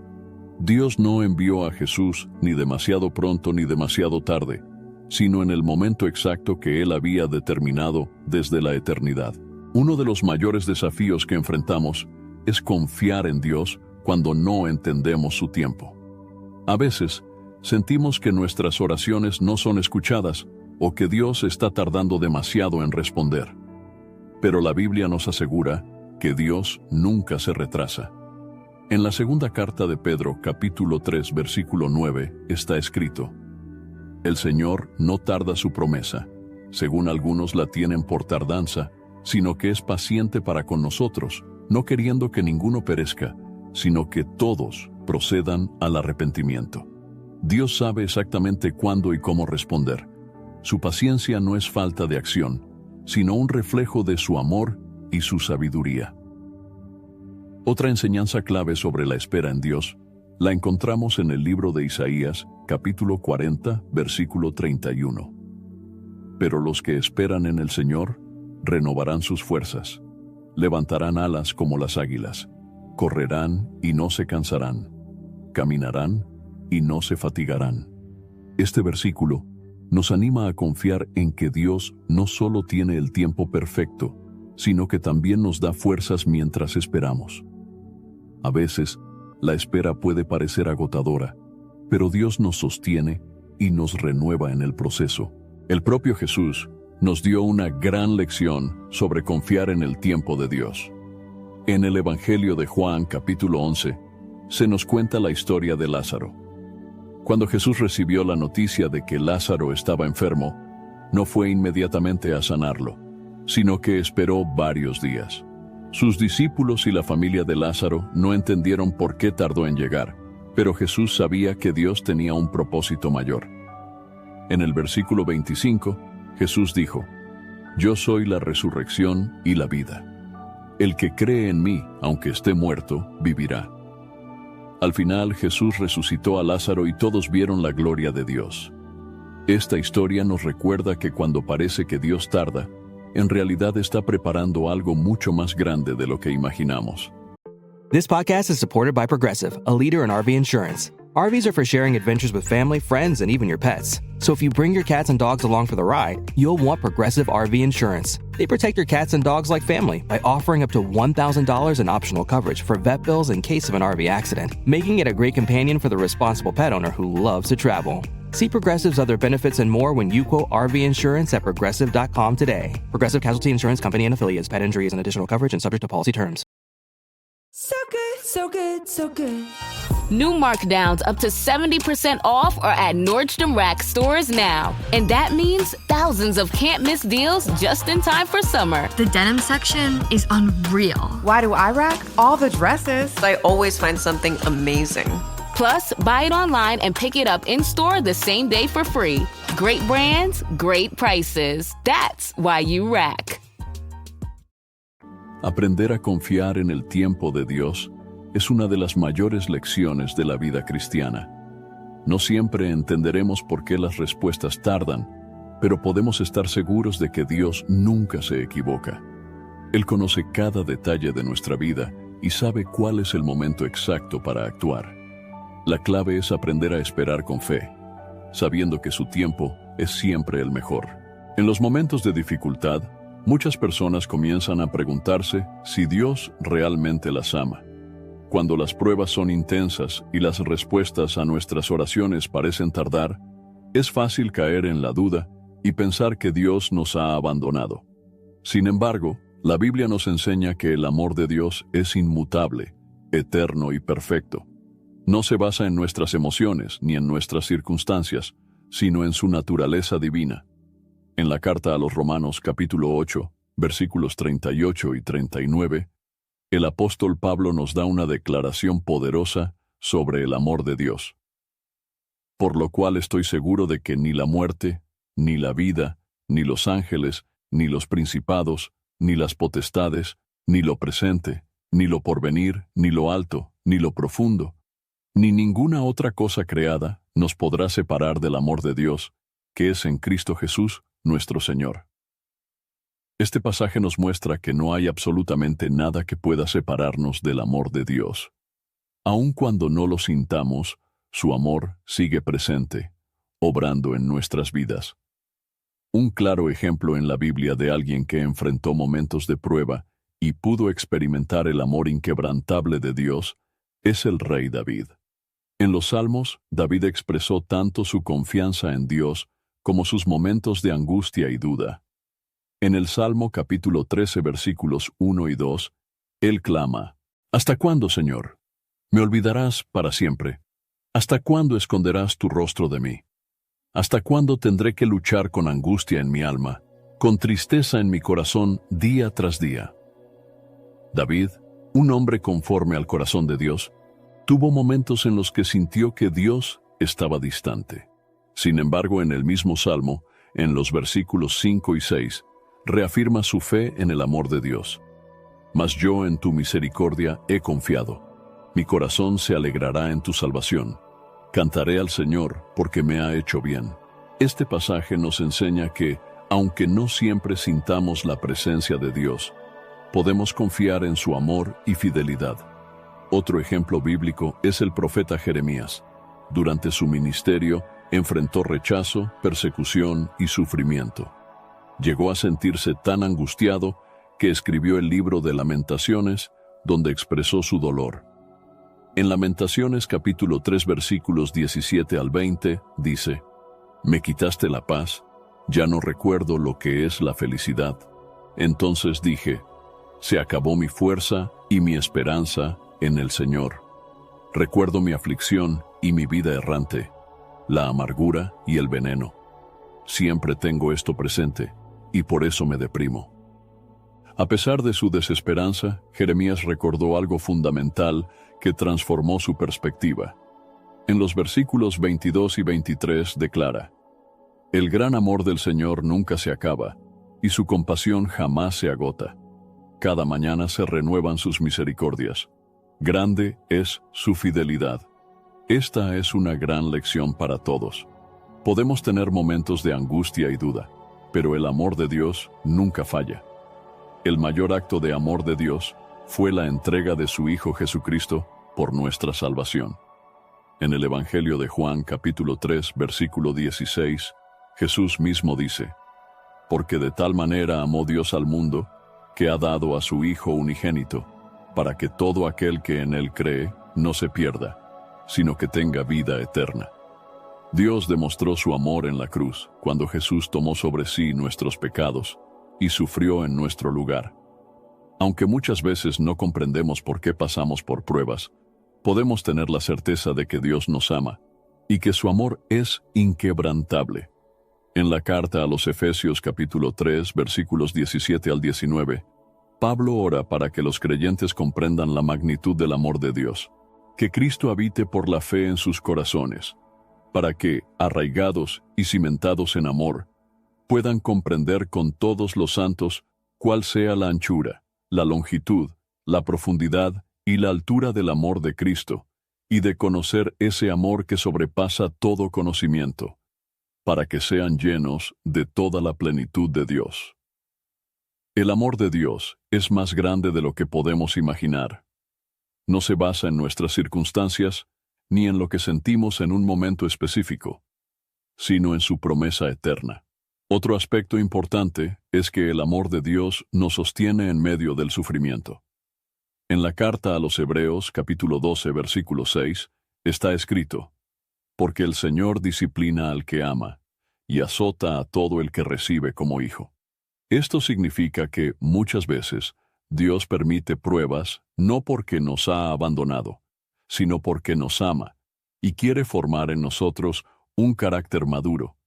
Dios no envió a Jesús ni demasiado pronto ni demasiado tarde, sino en el momento exacto que Él había determinado desde la eternidad. Uno de los mayores desafíos que enfrentamos es confiar en Dios cuando no entendemos su tiempo. A veces, sentimos que nuestras oraciones no son escuchadas o que Dios está tardando demasiado en responder. Pero la Biblia nos asegura que Dios nunca se retrasa. En la segunda carta de Pedro, capítulo 3, versículo 9, está escrito: El Señor no tarda su promesa, según algunos la tienen por tardanza, sino que es paciente para con nosotros, no queriendo que ninguno perezca, sino que todos procedan al arrepentimiento. Dios sabe exactamente cuándo y cómo responder. Su paciencia no es falta de acción, sino un reflejo de su amor y su sabiduría. Otra enseñanza clave sobre la espera en Dios la encontramos en el libro de Isaías, capítulo 40, versículo 31. Pero los que esperan en el Señor renovarán sus fuerzas, levantarán alas como las águilas, correrán y no se cansarán, caminarán y no se fatigarán. Este versículo nos anima a confiar en que Dios no solo tiene el tiempo perfecto, sino que también nos da fuerzas mientras esperamos. A veces, la espera puede parecer agotadora, pero Dios nos sostiene y nos renueva en el proceso. El propio Jesús nos dio una gran lección sobre confiar en el tiempo de Dios. En el Evangelio de Juan, capítulo 11, se nos cuenta la historia de Lázaro. Cuando Jesús recibió la noticia de que Lázaro estaba enfermo, no fue inmediatamente a sanarlo, sino que esperó varios días. Sus discípulos y la familia de Lázaro no entendieron por qué tardó en llegar, pero Jesús sabía que Dios tenía un propósito mayor. En el versículo 25, Jesús dijo: Yo soy la resurrección y la vida. El que cree en mí, aunque esté muerto, vivirá. Al final, Jesús resucitó a Lázaro y todos vieron la gloria de Dios. Esta historia nos recuerda que cuando parece que Dios tarda, en realidad está preparando algo mucho más grande de lo que imaginamos. This podcast is supported by Progressive, a leader in RV insurance. RVs are for sharing adventures with family, friends, and even your pets. So if you bring your cats and dogs along for the ride, you'll want Progressive RV insurance. They protect your cats and dogs like family by offering up to $1,000 in optional coverage for vet bills in case of an RV accident, making it a great companion for the responsible pet owner who loves to travel. See Progressive's other benefits and more when you quote RV insurance at Progressive.com today. Progressive Casualty Insurance Company and affiliates. Pet injury is an additional coverage and subject to policy terms. So good, so good, so good. New markdowns up to 70% off are at Nordstrom Rack stores now. And that means thousands of can't-miss deals just in time for summer. The denim section is unreal. Why do I rack? All the dresses. I always find something amazing. Plus, buy it online and pick it up in-store the same day for free. Great brands, great prices. That's why you rack. Aprender a confiar en el tiempo de Dios es una de las mayores lecciones de la vida cristiana. No siempre entenderemos por qué las respuestas tardan, pero podemos estar seguros de que Dios nunca se equivoca. Él conoce cada detalle de nuestra vida y sabe cuál es el momento exacto para actuar. La clave es aprender a esperar con fe, sabiendo que su tiempo es siempre el mejor. En los momentos de dificultad, muchas personas comienzan a preguntarse si Dios realmente las ama. Cuando las pruebas son intensas y las respuestas a nuestras oraciones parecen tardar, es fácil caer en la duda y pensar que Dios nos ha abandonado. Sin embargo, la Biblia nos enseña que el amor de Dios es inmutable, eterno y perfecto. No se basa en nuestras emociones ni en nuestras circunstancias, sino en su naturaleza divina. En la carta a los Romanos capítulo 8, versículos 38 y 39, el apóstol Pablo nos da una declaración poderosa sobre el amor de Dios. Por lo cual estoy seguro de que ni la muerte, ni la vida, ni los ángeles, ni los principados, ni las potestades, ni lo presente, ni lo porvenir, ni lo alto, ni lo profundo, ni ninguna otra cosa creada nos podrá separar del amor de Dios, que es en Cristo Jesús, nuestro Señor. Este pasaje nos muestra que no hay absolutamente nada que pueda separarnos del amor de Dios. Aun cuando no lo sintamos, su amor sigue presente, obrando en nuestras vidas. Un claro ejemplo en la Biblia de alguien que enfrentó momentos de prueba y pudo experimentar el amor inquebrantable de Dios es el rey David. En los Salmos, David expresó tanto su confianza en Dios como sus momentos de angustia y duda. En el Salmo capítulo 13 versículos 1 y 2, él clama: ¿Hasta cuándo, Señor? ¿Me olvidarás para siempre? ¿Hasta cuándo esconderás tu rostro de mí? ¿Hasta cuándo tendré que luchar con angustia en mi alma, con tristeza en mi corazón día tras día? David, un hombre conforme al corazón de Dios, tuvo momentos en los que sintió que Dios estaba distante. Sin embargo, en el mismo Salmo, en los versículos 5 y 6, reafirma su fe en el amor de Dios. Mas yo en tu misericordia he confiado. Mi corazón se alegrará en tu salvación. Cantaré al Señor porque me ha hecho bien. Este pasaje nos enseña que, aunque no siempre sintamos la presencia de Dios, podemos confiar en su amor y fidelidad. Otro ejemplo bíblico es el profeta Jeremías. Durante su ministerio, enfrentó rechazo, persecución y sufrimiento. Llegó a sentirse tan angustiado que escribió el libro de Lamentaciones, donde expresó su dolor. En Lamentaciones capítulo 3 versículos 17 al 20 dice: Me quitaste la paz, ya no recuerdo lo que es la felicidad. Entonces dije: se acabó mi fuerza y mi esperanza en el Señor. Recuerdo mi aflicción y mi vida errante, la amargura y el veneno. Siempre tengo esto presente, y por eso me deprimo. A pesar de su desesperanza, Jeremías recordó algo fundamental que transformó su perspectiva. En los versículos 22 y 23 declara: El gran amor del Señor nunca se acaba, y su compasión jamás se agota. Cada mañana se renuevan sus misericordias. Grande es su fidelidad. Esta es una gran lección para todos. Podemos tener momentos de angustia y duda, pero el amor de Dios nunca falla. El mayor acto de amor de Dios fue la entrega de su Hijo Jesucristo por nuestra salvación. En el Evangelio de Juan capítulo 3 versículo 16, Jesús mismo dice: Porque de tal manera amó Dios al mundo, que ha dado a su Hijo unigénito, para que todo aquel que en él cree no se pierda, sino que tenga vida eterna. Dios demostró su amor en la cruz, cuando Jesús tomó sobre sí nuestros pecados y sufrió en nuestro lugar. Aunque muchas veces no comprendemos por qué pasamos por pruebas, podemos tener la certeza de que Dios nos ama y que su amor es inquebrantable. En la carta a los Efesios capítulo 3, versículos 17 al 19, Pablo ora para que los creyentes comprendan la magnitud del amor de Dios, que Cristo habite por la fe en sus corazones, para que, arraigados y cimentados en amor, puedan comprender con todos los santos cuál sea la anchura, la longitud, la profundidad y la altura del amor de Cristo, y de conocer ese amor que sobrepasa todo conocimiento, para que sean llenos de toda la plenitud de Dios. El amor de Dios es más grande de lo que podemos imaginar. No se basa en nuestras circunstancias, ni en lo que sentimos en un momento específico, sino en su promesa eterna. Otro aspecto importante es que el amor de Dios nos sostiene en medio del sufrimiento. En la carta a los Hebreos, capítulo 12, versículo 6, está escrito: «Porque el Señor disciplina al que ama, y azota a todo el que recibe como hijo». Esto significa que, muchas veces, Dios permite pruebas no porque nos ha abandonado, sino porque nos ama y quiere formar en nosotros un carácter maduro.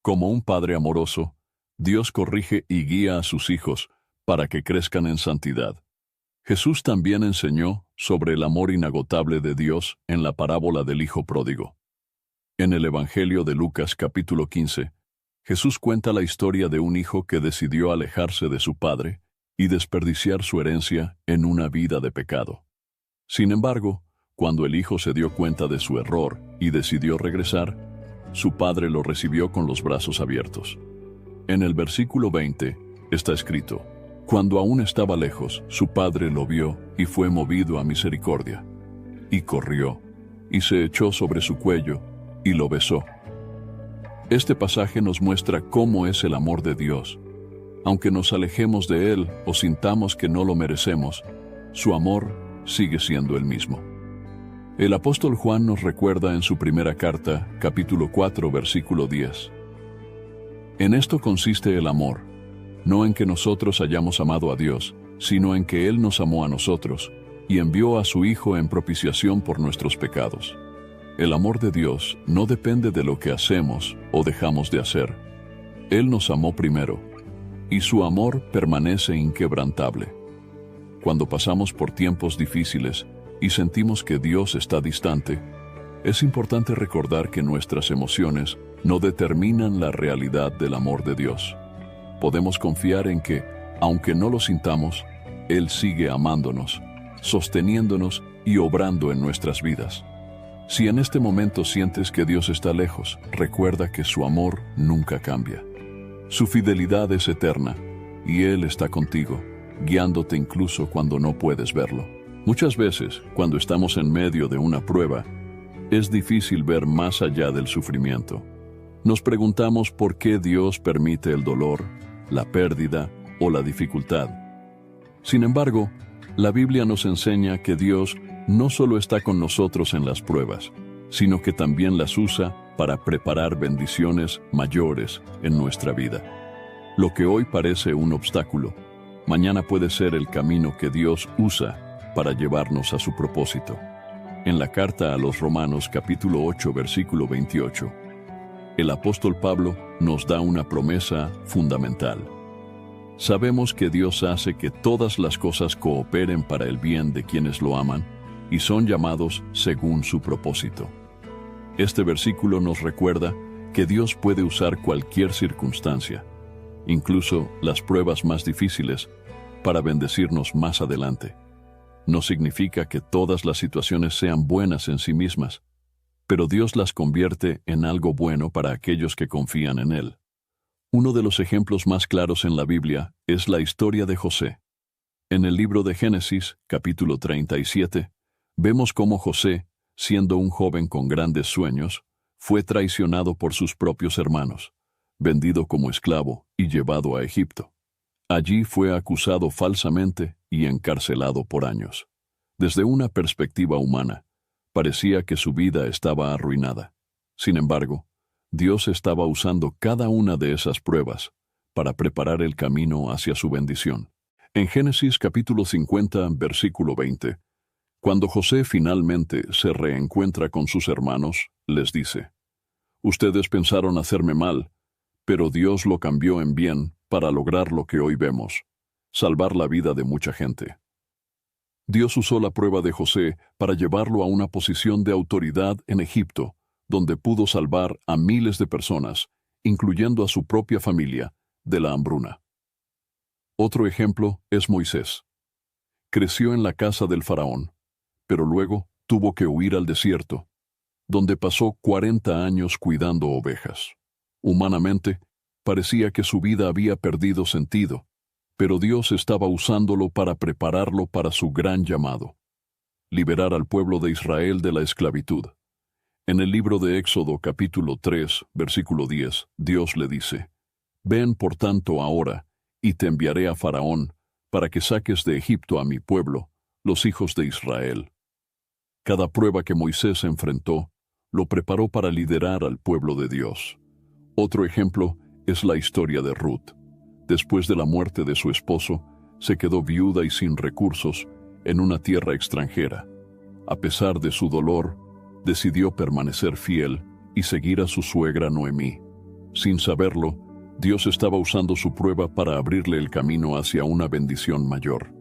Como un padre amoroso, Dios corrige y guía a sus hijos para que crezcan en santidad. Jesús también enseñó sobre el amor inagotable de Dios en la parábola del Hijo Pródigo. En el Evangelio de Lucas capítulo 15, Jesús cuenta la historia de un hijo que decidió alejarse de su padre y desperdiciar su herencia en una vida de pecado. Sin embargo, cuando el hijo se dio cuenta de su error y decidió regresar, su padre lo recibió con los brazos abiertos. En el versículo 20 está escrito: «Cuando aún estaba lejos, su padre lo vio y fue movido a misericordia. Y corrió, y se echó sobre su cuello, y lo besó». Este pasaje nos muestra cómo es el amor de Dios. Aunque nos alejemos de Él o sintamos que no lo merecemos, su amor sigue siendo el mismo. El apóstol Juan nos recuerda en su primera carta, capítulo 4, versículo 10. «En esto consiste el amor, no en que nosotros hayamos amado a Dios, sino en que Él nos amó a nosotros y envió a su Hijo en propiciación por nuestros pecados». El amor de Dios no depende de lo que hacemos o dejamos de hacer. Él nos amó primero, y su amor permanece inquebrantable. Cuando pasamos por tiempos difíciles y sentimos que Dios está distante, es importante recordar que nuestras emociones no determinan la realidad del amor de Dios. Podemos confiar en que, aunque no lo sintamos, Él sigue amándonos, sosteniéndonos y obrando en nuestras vidas. Si en este momento sientes que Dios está lejos, recuerda que su amor nunca cambia. Su fidelidad es eterna, y Él está contigo, guiándote incluso cuando no puedes verlo. Muchas veces, cuando estamos en medio de una prueba, es difícil ver más allá del sufrimiento. Nos preguntamos por qué Dios permite el dolor, la pérdida o la dificultad. Sin embargo, la Biblia nos enseña que Dios no solo está con nosotros en las pruebas, sino que también las usa para preparar bendiciones mayores en nuestra vida. Lo que hoy parece un obstáculo, mañana puede ser el camino que Dios usa para llevarnos a su propósito. En la carta a los Romanos capítulo 8 versículo 28, el apóstol Pablo nos da una promesa fundamental. Sabemos que Dios hace que todas las cosas cooperen para el bien de quienes lo aman y son llamados según su propósito. Este versículo nos recuerda que Dios puede usar cualquier circunstancia, incluso las pruebas más difíciles, para bendecirnos más adelante. No significa que todas las situaciones sean buenas en sí mismas, pero Dios las convierte en algo bueno para aquellos que confían en Él. Uno de los ejemplos más claros en la Biblia es la historia de José. En el libro de Génesis, capítulo 37, vemos cómo José, siendo un joven con grandes sueños, fue traicionado por sus propios hermanos, vendido como esclavo y llevado a Egipto. Allí fue acusado falsamente y encarcelado por años. Desde una perspectiva humana, parecía que su vida estaba arruinada. Sin embargo, Dios estaba usando cada una de esas pruebas para preparar el camino hacia su bendición. En Génesis capítulo 50, versículo 20, Cuando José finalmente se reencuentra con sus hermanos, les dice: «Ustedes pensaron hacerme mal, pero Dios lo cambió en bien para lograr lo que hoy vemos, salvar la vida de mucha gente». Dios usó la prueba de José para llevarlo a una posición de autoridad en Egipto, donde pudo salvar a miles de personas, incluyendo a su propia familia, de la hambruna. Otro ejemplo es Moisés. Creció en la casa del faraón, pero luego tuvo que huir al desierto, donde pasó 40 años cuidando ovejas. Humanamente, parecía que su vida había perdido sentido, pero Dios estaba usándolo para prepararlo para su gran llamado: liberar al pueblo de Israel de la esclavitud. En el libro de Éxodo capítulo 3, versículo 10, Dios le dice: «Ven por tanto ahora, y te enviaré a Faraón, para que saques de Egipto a mi pueblo, los hijos de Israel». Cada prueba que Moisés enfrentó, lo preparó para liderar al pueblo de Dios. Otro ejemplo es la historia de Ruth. Después de la muerte de su esposo, se quedó viuda y sin recursos en una tierra extranjera. A pesar de su dolor, decidió permanecer fiel y seguir a su suegra Noemí. Sin saberlo, Dios estaba usando su prueba para abrirle el camino hacia una bendición mayor.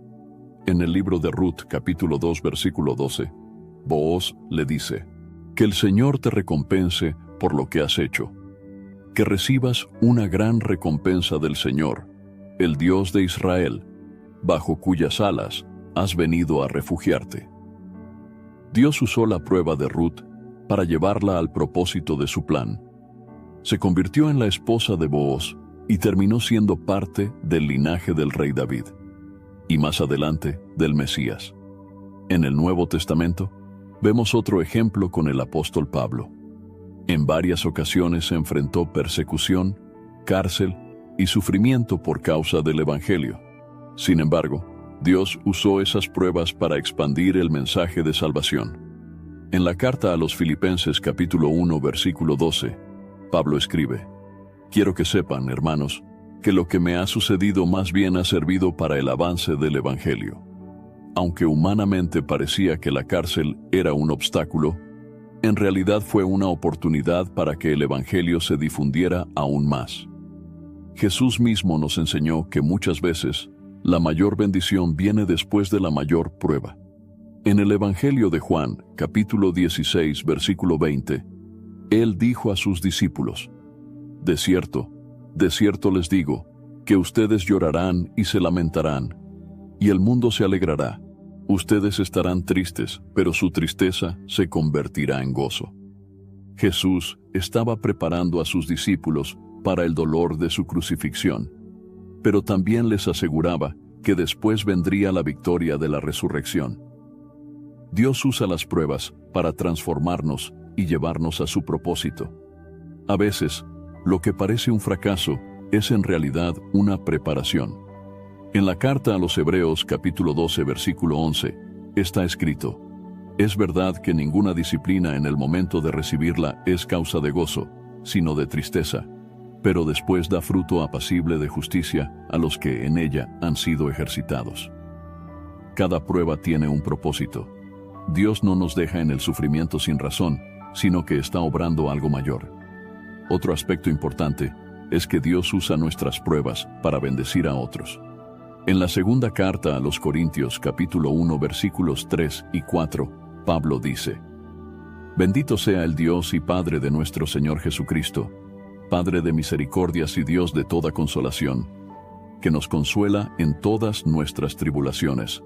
En el libro de Ruth, capítulo 2, versículo 12, Booz le dice: «Que el Señor te recompense por lo que has hecho. Que recibas una gran recompensa del Señor, el Dios de Israel, bajo cuyas alas has venido a refugiarte». Dios usó la prueba de Ruth para llevarla al propósito de su plan. Se convirtió en la esposa de Booz y terminó siendo parte del linaje del rey David, y más adelante del Mesías. En el Nuevo Testamento vemos otro ejemplo con el apóstol Pablo. En varias ocasiones se enfrentó persecución, cárcel y sufrimiento por causa del Evangelio. Sin embargo, Dios usó esas pruebas para expandir el mensaje de salvación. En la carta a los Filipenses capítulo 1 versículo 12, Pablo escribe: «Quiero que sepan, hermanos, que lo que me ha sucedido más bien ha servido para el avance del Evangelio». Aunque humanamente parecía que la cárcel era un obstáculo, en realidad fue una oportunidad para que el Evangelio se difundiera aún más. Jesús mismo nos enseñó que muchas veces la mayor bendición viene después de la mayor prueba. En el Evangelio de Juan, capítulo 16, versículo 20, Él dijo a sus discípulos: de cierto les digo, que ustedes llorarán y se lamentarán, y el mundo se alegrará. Ustedes estarán tristes, pero su tristeza se convertirá en gozo». Jesús estaba preparando a sus discípulos para el dolor de su crucifixión, pero también les aseguraba que después vendría la victoria de la resurrección. Dios usa las pruebas para transformarnos y llevarnos a su propósito. A veces, lo que parece un fracaso es en realidad una preparación. En la carta a los Hebreos capítulo 12 versículo 11 está escrito: «Es verdad que ninguna disciplina en el momento de recibirla es causa de gozo, sino de tristeza, pero después da fruto apacible de justicia a los que en ella han sido ejercitados». Cada prueba tiene un propósito. Dios no nos deja en el sufrimiento sin razón, sino que está obrando algo mayor. Otro aspecto importante es que Dios usa nuestras pruebas para bendecir a otros. En la segunda carta a los Corintios capítulo 1 versículos 3 y 4, Pablo dice: «Bendito sea el Dios y Padre de nuestro Señor Jesucristo, Padre de misericordias y Dios de toda consolación, que nos consuela en todas nuestras tribulaciones,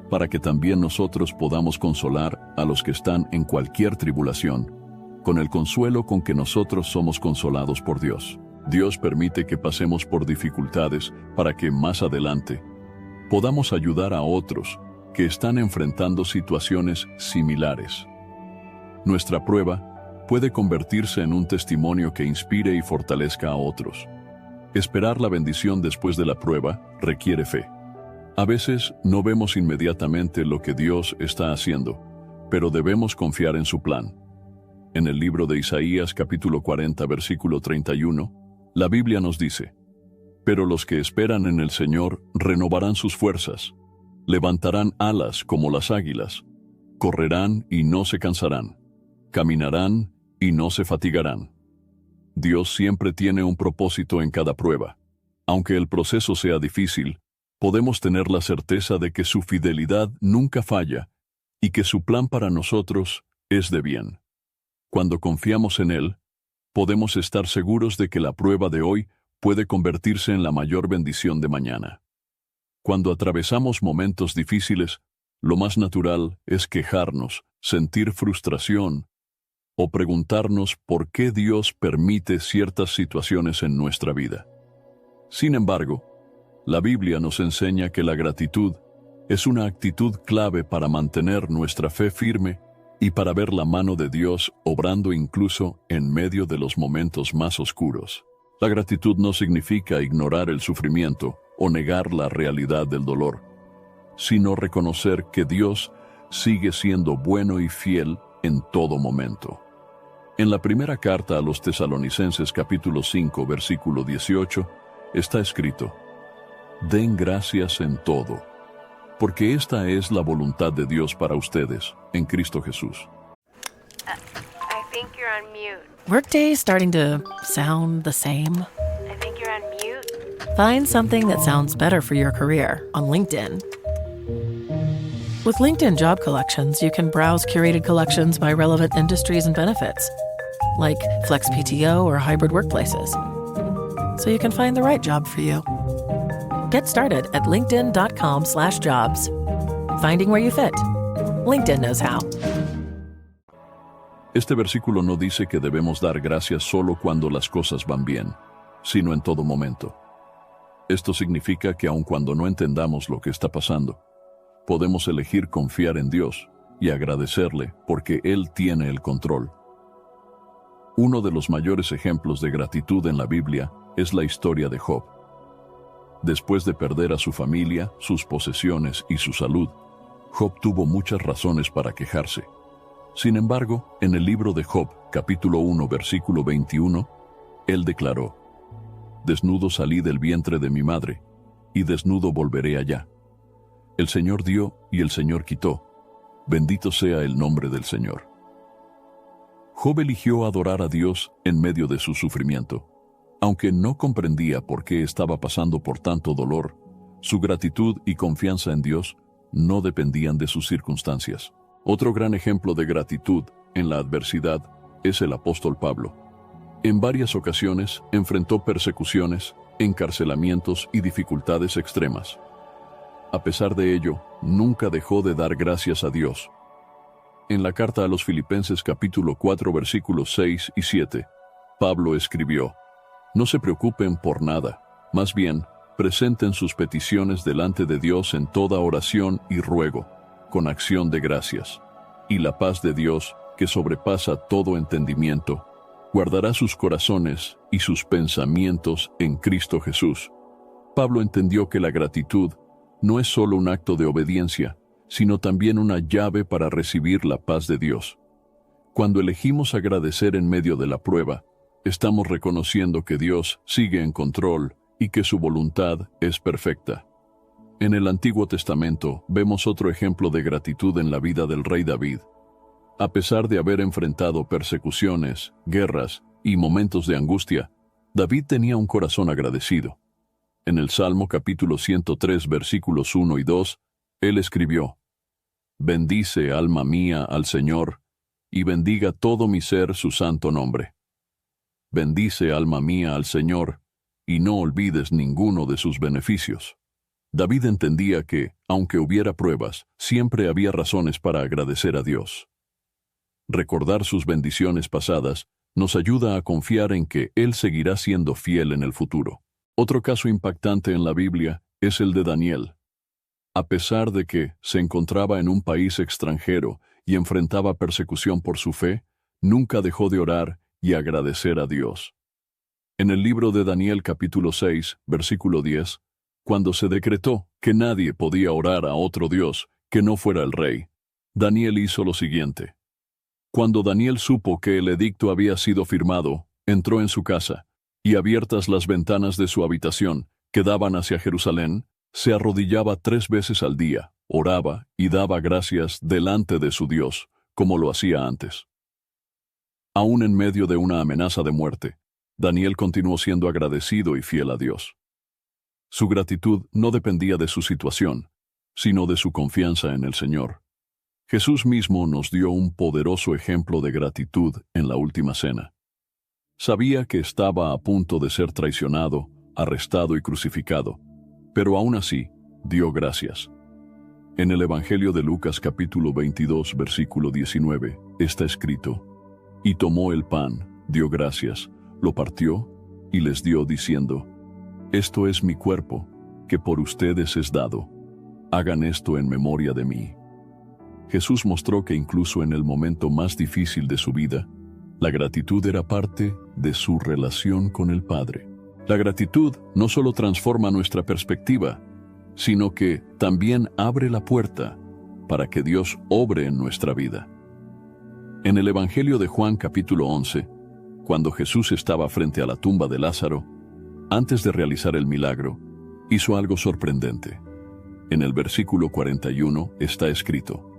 para que también nosotros podamos consolar a los que están en cualquier tribulación, con el consuelo con que nosotros somos consolados por Dios». Dios permite que pasemos por dificultades para que más adelante podamos ayudar a otros que están enfrentando situaciones similares. Nuestra prueba puede convertirse en un testimonio que inspire y fortalezca a otros. Esperar la bendición después de la prueba requiere fe. A veces no vemos inmediatamente lo que Dios está haciendo, pero debemos confiar en su plan. En el libro de Isaías capítulo 40 versículo 31, la Biblia nos dice: «Pero los que esperan en el Señor renovarán sus fuerzas, levantarán alas como las águilas, correrán y no se cansarán, caminarán y no se fatigarán. Dios siempre tiene un propósito en cada prueba. Aunque el proceso sea difícil, podemos tener la certeza de que su fidelidad nunca falla y que su plan para nosotros es de bien. Cuando confiamos en Él, podemos estar seguros de que la prueba de hoy puede convertirse en la mayor bendición de mañana. Cuando atravesamos momentos difíciles, lo más natural es quejarnos, sentir frustración o preguntarnos por qué Dios permite ciertas situaciones en nuestra vida. Sin embargo, la Biblia nos enseña que la gratitud es una actitud clave para mantener nuestra fe firme y para ver la mano de Dios obrando incluso en medio de los momentos más oscuros. La gratitud no significa ignorar el sufrimiento o negar la realidad del dolor, sino reconocer que Dios sigue siendo bueno y fiel en todo momento. En la primera carta a los Tesalonicenses capítulo 5 versículo 18 está escrito: Den gracias en todo, porque esta es la voluntad de Dios para ustedes en Cristo Jesús. I think you're on mute. Workday starting to sound the same? I think you're on mute. Find something that sounds better for your career on LinkedIn. With LinkedIn Job Collections, you can browse curated collections by relevant industries and benefits, like flex PTO or hybrid workplaces, so you can find the right job for you. Get started at linkedin.com/jobs. Finding where you fit. LinkedIn knows how. Este versículo no dice que debemos dar gracias solo cuando las cosas van bien, sino en todo momento. Esto significa que aun cuando no entendamos lo que está pasando, podemos elegir confiar en Dios y agradecerle porque Él tiene el control. Uno de los mayores ejemplos de gratitud en la Biblia es la historia de Job. Después de perder a su familia, sus posesiones y su salud, Job tuvo muchas razones para quejarse. Sin embargo, en el libro de Job, capítulo 1, versículo 21, él declaró: Desnudo salí del vientre de mi madre, y desnudo volveré allá. El Señor dio y el Señor quitó. Bendito sea el nombre del Señor. Job eligió adorar a Dios en medio de su sufrimiento. Aunque no comprendía por qué estaba pasando por tanto dolor, su gratitud y confianza en Dios no dependían de sus circunstancias. Otro gran ejemplo de gratitud en la adversidad es el apóstol Pablo. En varias ocasiones enfrentó persecuciones, encarcelamientos y dificultades extremas. A pesar de ello, nunca dejó de dar gracias a Dios. En la carta a los Filipenses capítulo 4 versículos 6 y 7, Pablo escribió: No se preocupen por nada, más bien, presenten sus peticiones delante de Dios en toda oración y ruego, con acción de gracias. Y la paz de Dios, que sobrepasa todo entendimiento, guardará sus corazones y sus pensamientos en Cristo Jesús. Pablo entendió que la gratitud no es solo un acto de obediencia, sino también una llave para recibir la paz de Dios. Cuando elegimos agradecer en medio de la prueba, estamos reconociendo que Dios sigue en control y que su voluntad es perfecta. En el Antiguo Testamento vemos otro ejemplo de gratitud en la vida del rey David. A pesar de haber enfrentado persecuciones, guerras y momentos de angustia, David tenía un corazón agradecido. En el Salmo capítulo 103 versículos 1 y 2, él escribió: Bendice, alma mía, al Señor, y bendiga todo mi ser su santo nombre. Bendice, alma mía, al Señor, y no olvides ninguno de sus beneficios. David entendía que, aunque hubiera pruebas, siempre había razones para agradecer a Dios. Recordar sus bendiciones pasadas nos ayuda a confiar en que Él seguirá siendo fiel en el futuro. Otro caso impactante en la Biblia es el de Daniel. A pesar de que se encontraba en un país extranjero y enfrentaba persecución por su fe, nunca dejó de orar y agradecer a Dios. En el libro de Daniel capítulo 6, versículo 10, cuando se decretó que nadie podía orar a otro Dios que no fuera el rey, Daniel hizo lo siguiente. Cuando Daniel supo que el edicto había sido firmado, entró en su casa, y abiertas las ventanas de su habitación, que daban hacia Jerusalén, se arrodillaba 3 veces al día, oraba y daba gracias delante de su Dios, como lo hacía antes. Aún en medio de una amenaza de muerte, Daniel continuó siendo agradecido y fiel a Dios. Su gratitud no dependía de su situación, sino de su confianza en el Señor. Jesús mismo nos dio un poderoso ejemplo de gratitud en la última cena. Sabía que estaba a punto de ser traicionado, arrestado y crucificado, pero aún así dio gracias. En el Evangelio de Lucas capítulo 22, versículo 19, está escrito: «Y tomó el pan, dio gracias, lo partió y les dio diciendo: Esto es mi cuerpo, que por ustedes es dado. Hagan esto en memoria de mí». Jesús mostró que incluso en el momento más difícil de su vida, la gratitud era parte de su relación con el Padre. La gratitud no solo transforma nuestra perspectiva, sino que también abre la puerta para que Dios obre en nuestra vida. En el Evangelio de Juan capítulo 11, cuando Jesús estaba frente a la tumba de Lázaro, antes de realizar el milagro, hizo algo sorprendente. En el versículo 41 está escrito: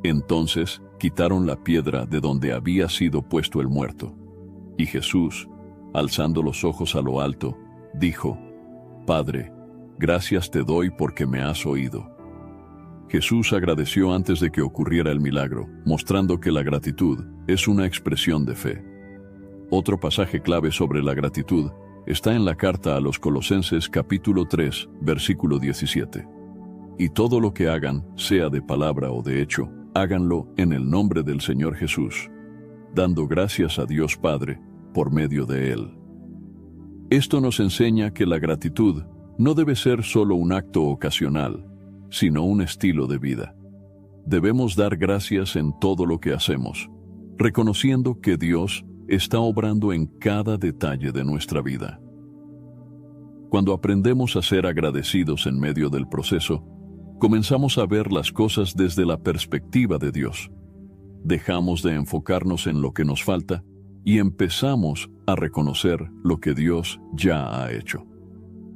«Entonces quitaron la piedra de donde había sido puesto el muerto. Y Jesús, alzando los ojos a lo alto, dijo: Padre, gracias te doy porque me has oído». Jesús agradeció antes de que ocurriera el milagro, mostrando que la gratitud es una expresión de fe. Otro pasaje clave sobre la gratitud está en la carta a los Colosenses capítulo 3, versículo 17. «Y todo lo que hagan, sea de palabra o de hecho, háganlo en el nombre del Señor Jesús, dando gracias a Dios Padre por medio de Él». Esto nos enseña que la gratitud no debe ser solo un acto ocasional, sino un estilo de vida. Debemos dar gracias en todo lo que hacemos, reconociendo que Dios está obrando en cada detalle de nuestra vida. Cuando aprendemos a ser agradecidos en medio del proceso, comenzamos a ver las cosas desde la perspectiva de Dios. Dejamos de enfocarnos en lo que nos falta y empezamos a reconocer lo que Dios ya ha hecho.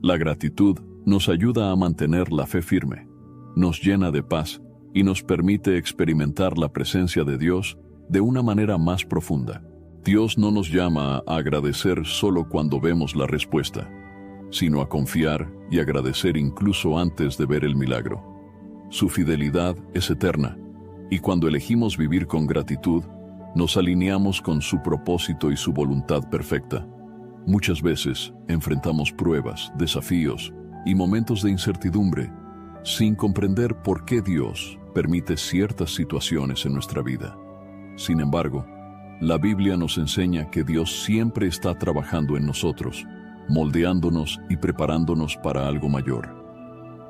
La gratitud nos ayuda a mantener la fe firme, nos llena de paz y nos permite experimentar la presencia de Dios de una manera más profunda. Dios no nos llama a agradecer solo cuando vemos la respuesta, sino a confiar y agradecer incluso antes de ver el milagro. Su fidelidad es eterna, y cuando elegimos vivir con gratitud, nos alineamos con su propósito y su voluntad perfecta. Muchas veces enfrentamos pruebas, desafíos y momentos de incertidumbre, sin comprender por qué Dios permite ciertas situaciones en nuestra vida. Sin embargo, la Biblia nos enseña que Dios siempre está trabajando en nosotros, moldeándonos y preparándonos para algo mayor.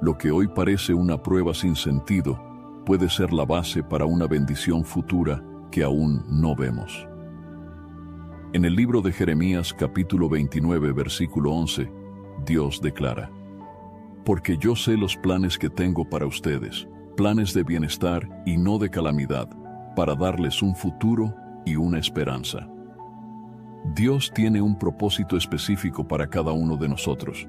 Lo que hoy parece una prueba sin sentido puede ser la base para una bendición futura que aún no vemos. En el libro de Jeremías capítulo 29 versículo 11, Dios declara: «Porque yo sé los planes que tengo para ustedes, planes de bienestar y no de calamidad, para darles un futuro y una esperanza». Dios tiene un propósito específico para cada uno de nosotros.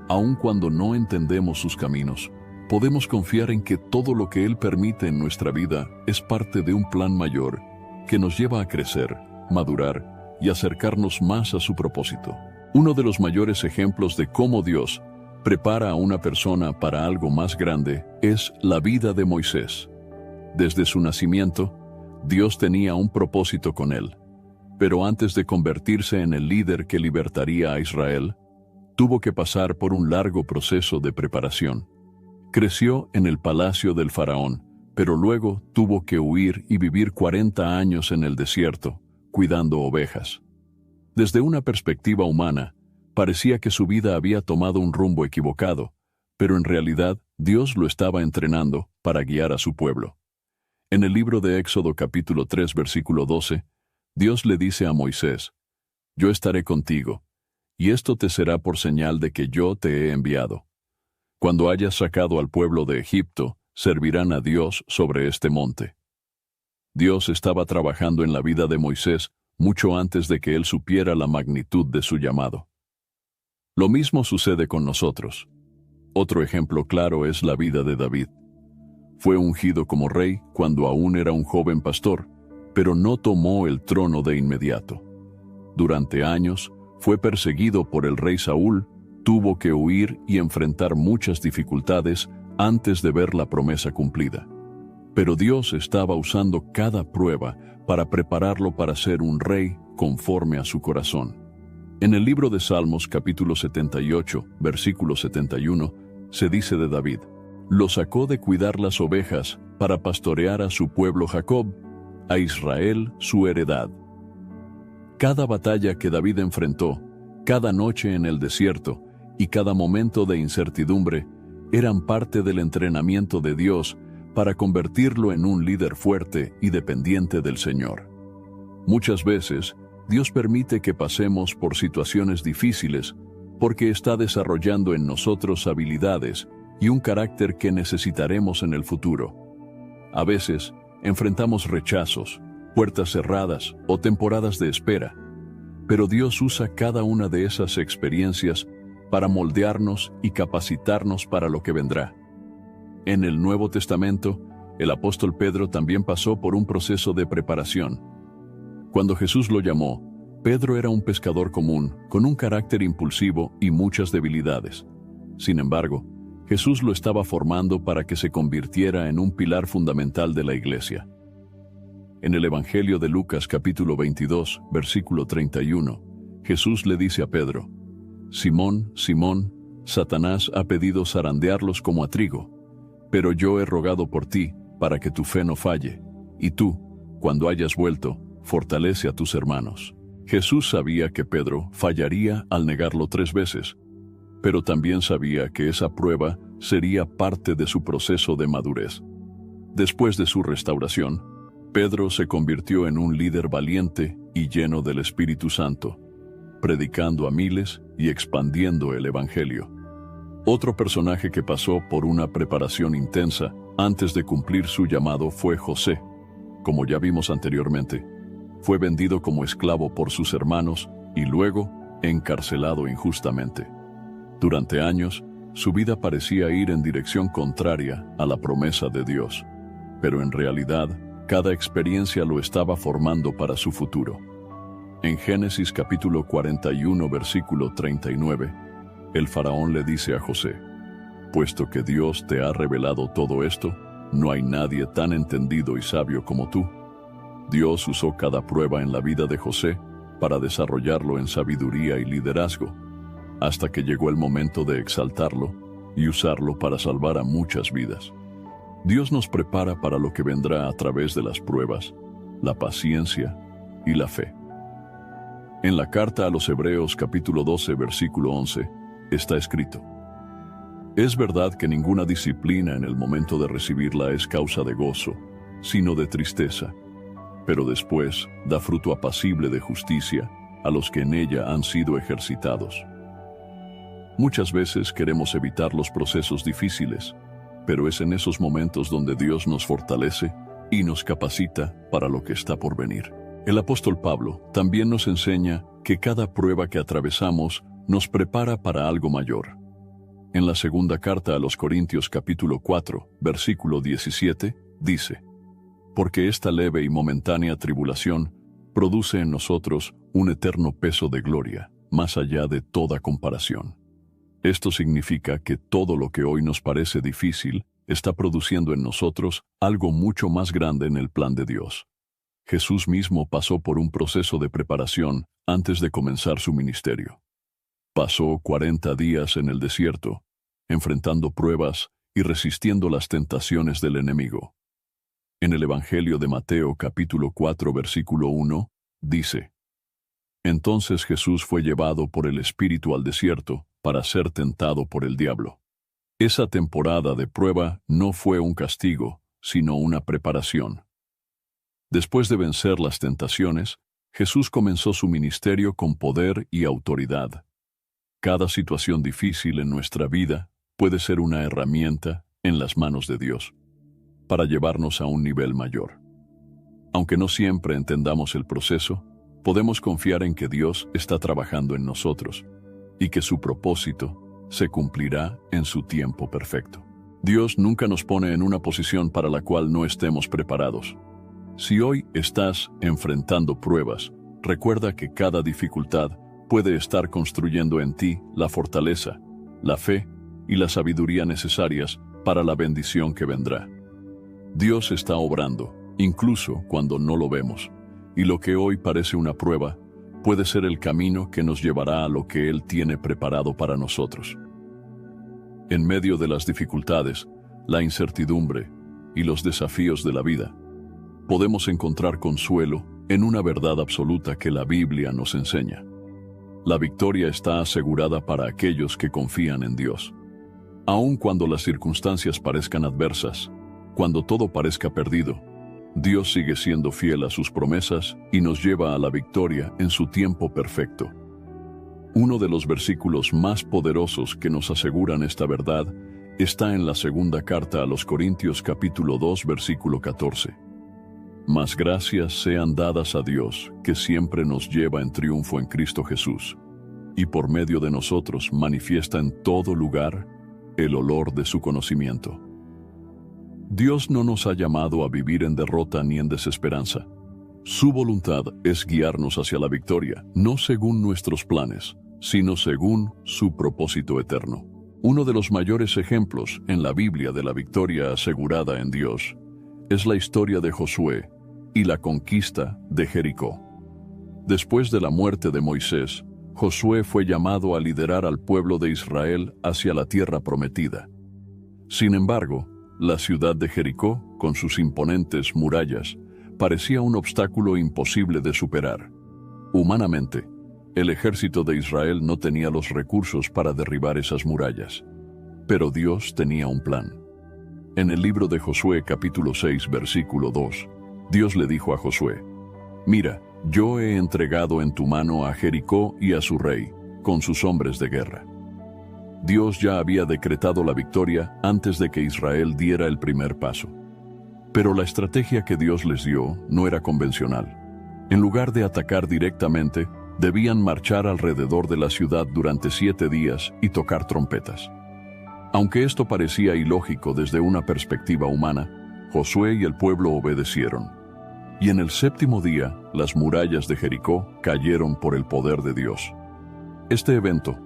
Aun cuando no entendemos sus caminos, podemos confiar en que todo lo que Él permite en nuestra vida es parte de un plan mayor que nos lleva a crecer, madurar y acercarnos más a su propósito. Uno de los mayores ejemplos de cómo Dios prepara a una persona para algo más grande es la vida de Moisés. Desde su nacimiento, Dios tenía un propósito con él. Pero antes de convertirse en el líder que libertaría a Israel, tuvo que pasar por un largo proceso de preparación. Creció en el palacio del faraón, pero luego tuvo que huir y vivir 40 años en el desierto, cuidando ovejas. Desde una perspectiva humana, parecía que su vida había tomado un rumbo equivocado, pero en realidad Dios lo estaba entrenando para guiar a su pueblo. En el libro de Éxodo capítulo 3 versículo 12, Dios le dice a Moisés: «Yo estaré contigo, y esto te será por señal de que yo te he enviado. Cuando hayas sacado al pueblo de Egipto, servirán a Dios sobre este monte». Dios estaba trabajando en la vida de Moisés mucho antes de que él supiera la magnitud de su llamado. Lo mismo sucede con nosotros. Otro ejemplo claro es la vida de David. Fue ungido como rey cuando aún era un joven pastor, pero no tomó el trono de inmediato. Durante años fue perseguido por el rey Saúl, tuvo que huir y enfrentar muchas dificultades antes de ver la promesa cumplida. Pero Dios estaba usando cada prueba para prepararlo para ser un rey conforme a su corazón. En el libro de Salmos, capítulo 78, versículo 71, se dice de David: lo sacó de cuidar las ovejas para pastorear a su pueblo Jacob, a Israel su heredad. Cada batalla que David enfrentó, cada noche en el desierto y cada momento de incertidumbre eran parte del entrenamiento de Dios para convertirlo en un líder fuerte y dependiente del Señor. Muchas veces, Dios permite que pasemos por situaciones difíciles porque está desarrollando en nosotros habilidades y un carácter que necesitaremos en el futuro. A veces, enfrentamos rechazos, puertas cerradas o temporadas de espera, pero Dios usa cada una de esas experiencias para moldearnos y capacitarnos para lo que vendrá. En el Nuevo Testamento, el apóstol Pedro también pasó por un proceso de preparación. Cuando Jesús lo llamó, Pedro era un pescador común, con un carácter impulsivo y muchas debilidades. Sin embargo, Jesús lo estaba formando para que se convirtiera en un pilar fundamental de la iglesia. En el Evangelio de Lucas capítulo 22, versículo 31, Jesús le dice a Pedro: Simón, Simón, Satanás ha pedido zarandearlos como a trigo, pero yo he rogado por ti para que tu fe no falle, y tú, cuando hayas vuelto, fortalece a tus hermanos. Jesús sabía que Pedro fallaría al negarlo 3 veces, pero también sabía que esa prueba sería parte de su proceso de madurez. Después de su restauración, Pedro se convirtió en un líder valiente y lleno del Espíritu Santo, predicando a miles y expandiendo el Evangelio. Otro personaje que pasó por una preparación intensa antes de cumplir su llamado fue José. Como ya vimos anteriormente, fue vendido como esclavo por sus hermanos y luego encarcelado injustamente. Durante años, su vida parecía ir en dirección contraria a la promesa de Dios, pero en realidad, cada experiencia lo estaba formando para su futuro. En Génesis capítulo 41, versículo 39, el faraón le dice a José: puesto que Dios te ha revelado todo esto, no hay nadie tan entendido y sabio como tú. Dios usó cada prueba en la vida de José para desarrollarlo en sabiduría y liderazgo, hasta que llegó el momento de exaltarlo y usarlo para salvar a muchas vidas. Dios nos prepara para lo que vendrá a través de las pruebas, la paciencia y la fe. En la carta a los Hebreos capítulo 12, versículo 11, está escrito: es verdad que ninguna disciplina en el momento de recibirla es causa de gozo, sino de tristeza, pero después da fruto apacible de justicia a los que en ella han sido ejercitados. Muchas veces queremos evitar los procesos difíciles, pero es en esos momentos donde Dios nos fortalece y nos capacita para lo que está por venir. El apóstol Pablo también nos enseña que cada prueba que atravesamos nos prepara para algo mayor. En la segunda carta a los Corintios capítulo 4, versículo 17, dice: porque esta leve y momentánea tribulación produce en nosotros un eterno peso de gloria, más allá de toda comparación. Esto significa que todo lo que hoy nos parece difícil está produciendo en nosotros algo mucho más grande en el plan de Dios. Jesús mismo pasó por un proceso de preparación antes de comenzar su ministerio. Pasó 40 días en el desierto, enfrentando pruebas y resistiendo las tentaciones del enemigo. En el Evangelio de Mateo capítulo 4 versículo 1, dice: entonces Jesús fue llevado por el Espíritu al desierto para ser tentado por el diablo. Esa temporada de prueba no fue un castigo, sino una preparación. Después de vencer las tentaciones, Jesús comenzó su ministerio con poder y autoridad. Cada situación difícil en nuestra vida puede ser una herramienta en las manos de Dios para llevarnos a un nivel mayor. Aunque no siempre entendamos el proceso, podemos confiar en que Dios está trabajando en nosotros y que su propósito se cumplirá en su tiempo perfecto. Dios nunca nos pone en una posición para la cual no estemos preparados. Si hoy estás enfrentando pruebas, recuerda que cada dificultad puede estar construyendo en ti la fortaleza, la fe y la sabiduría necesarias para la bendición que vendrá. Dios está obrando, incluso cuando no lo vemos, y lo que hoy parece una prueba puede ser el camino que nos llevará a lo que Él tiene preparado para nosotros. En medio de las dificultades, la incertidumbre y los desafíos de la vida, podemos encontrar consuelo en una verdad absoluta que la Biblia nos enseña. La victoria está asegurada para aquellos que confían en Dios. Aun cuando las circunstancias parezcan adversas, cuando todo parezca perdido, Dios sigue siendo fiel a sus promesas y nos lleva a la victoria en su tiempo perfecto. Uno de los versículos más poderosos que nos aseguran esta verdad está en la segunda carta a los Corintios capítulo 2 versículo 14. Mas gracias sean dadas a Dios, que siempre nos lleva en triunfo en Cristo Jesús, y por medio de nosotros manifiesta en todo lugar el olor de su conocimiento. Dios no nos ha llamado a vivir en derrota ni en desesperanza. Su voluntad es guiarnos hacia la victoria, no según nuestros planes, sino según su propósito eterno. Uno de los mayores ejemplos en la Biblia de la victoria asegurada en Dios es la historia de Josué y la conquista de Jericó. Después de la muerte de Moisés, Josué fue llamado a liderar al pueblo de Israel hacia la tierra prometida. Sin embargo, la ciudad de Jericó, con sus imponentes murallas, parecía un obstáculo imposible de superar. Humanamente, el ejército de Israel no tenía los recursos para derribar esas murallas. Pero Dios tenía un plan. En el libro de Josué capítulo 6 versículo 2, Dios le dijo a Josué: «Mira, yo he entregado en tu mano a Jericó y a su rey, con sus hombres de guerra». Dios ya había decretado la victoria antes de que Israel diera el primer paso. Pero la estrategia que Dios les dio no era convencional. En lugar de atacar directamente, debían marchar alrededor de la ciudad durante 7 días y tocar trompetas. Aunque esto parecía ilógico desde una perspectiva humana, Josué y el pueblo obedecieron. Y en el 7º día, las murallas de Jericó cayeron por el poder de Dios. Este evento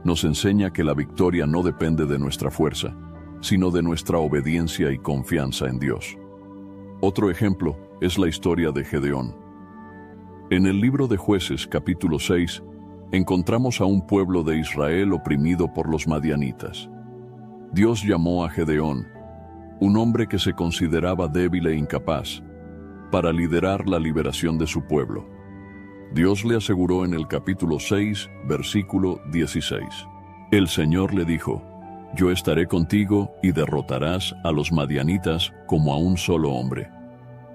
nos enseña que la victoria no depende de nuestra fuerza, sino de nuestra obediencia y confianza en Dios. Otro ejemplo es la historia de Gedeón. En el libro de Jueces, capítulo 6, encontramos a un pueblo de Israel oprimido por los madianitas. Dios llamó a Gedeón, un hombre que se consideraba débil e incapaz, para liderar la liberación de su pueblo. Dios le aseguró en el capítulo 6, versículo 16. El Señor le dijo: «Yo estaré contigo y derrotarás a los madianitas como a un solo hombre».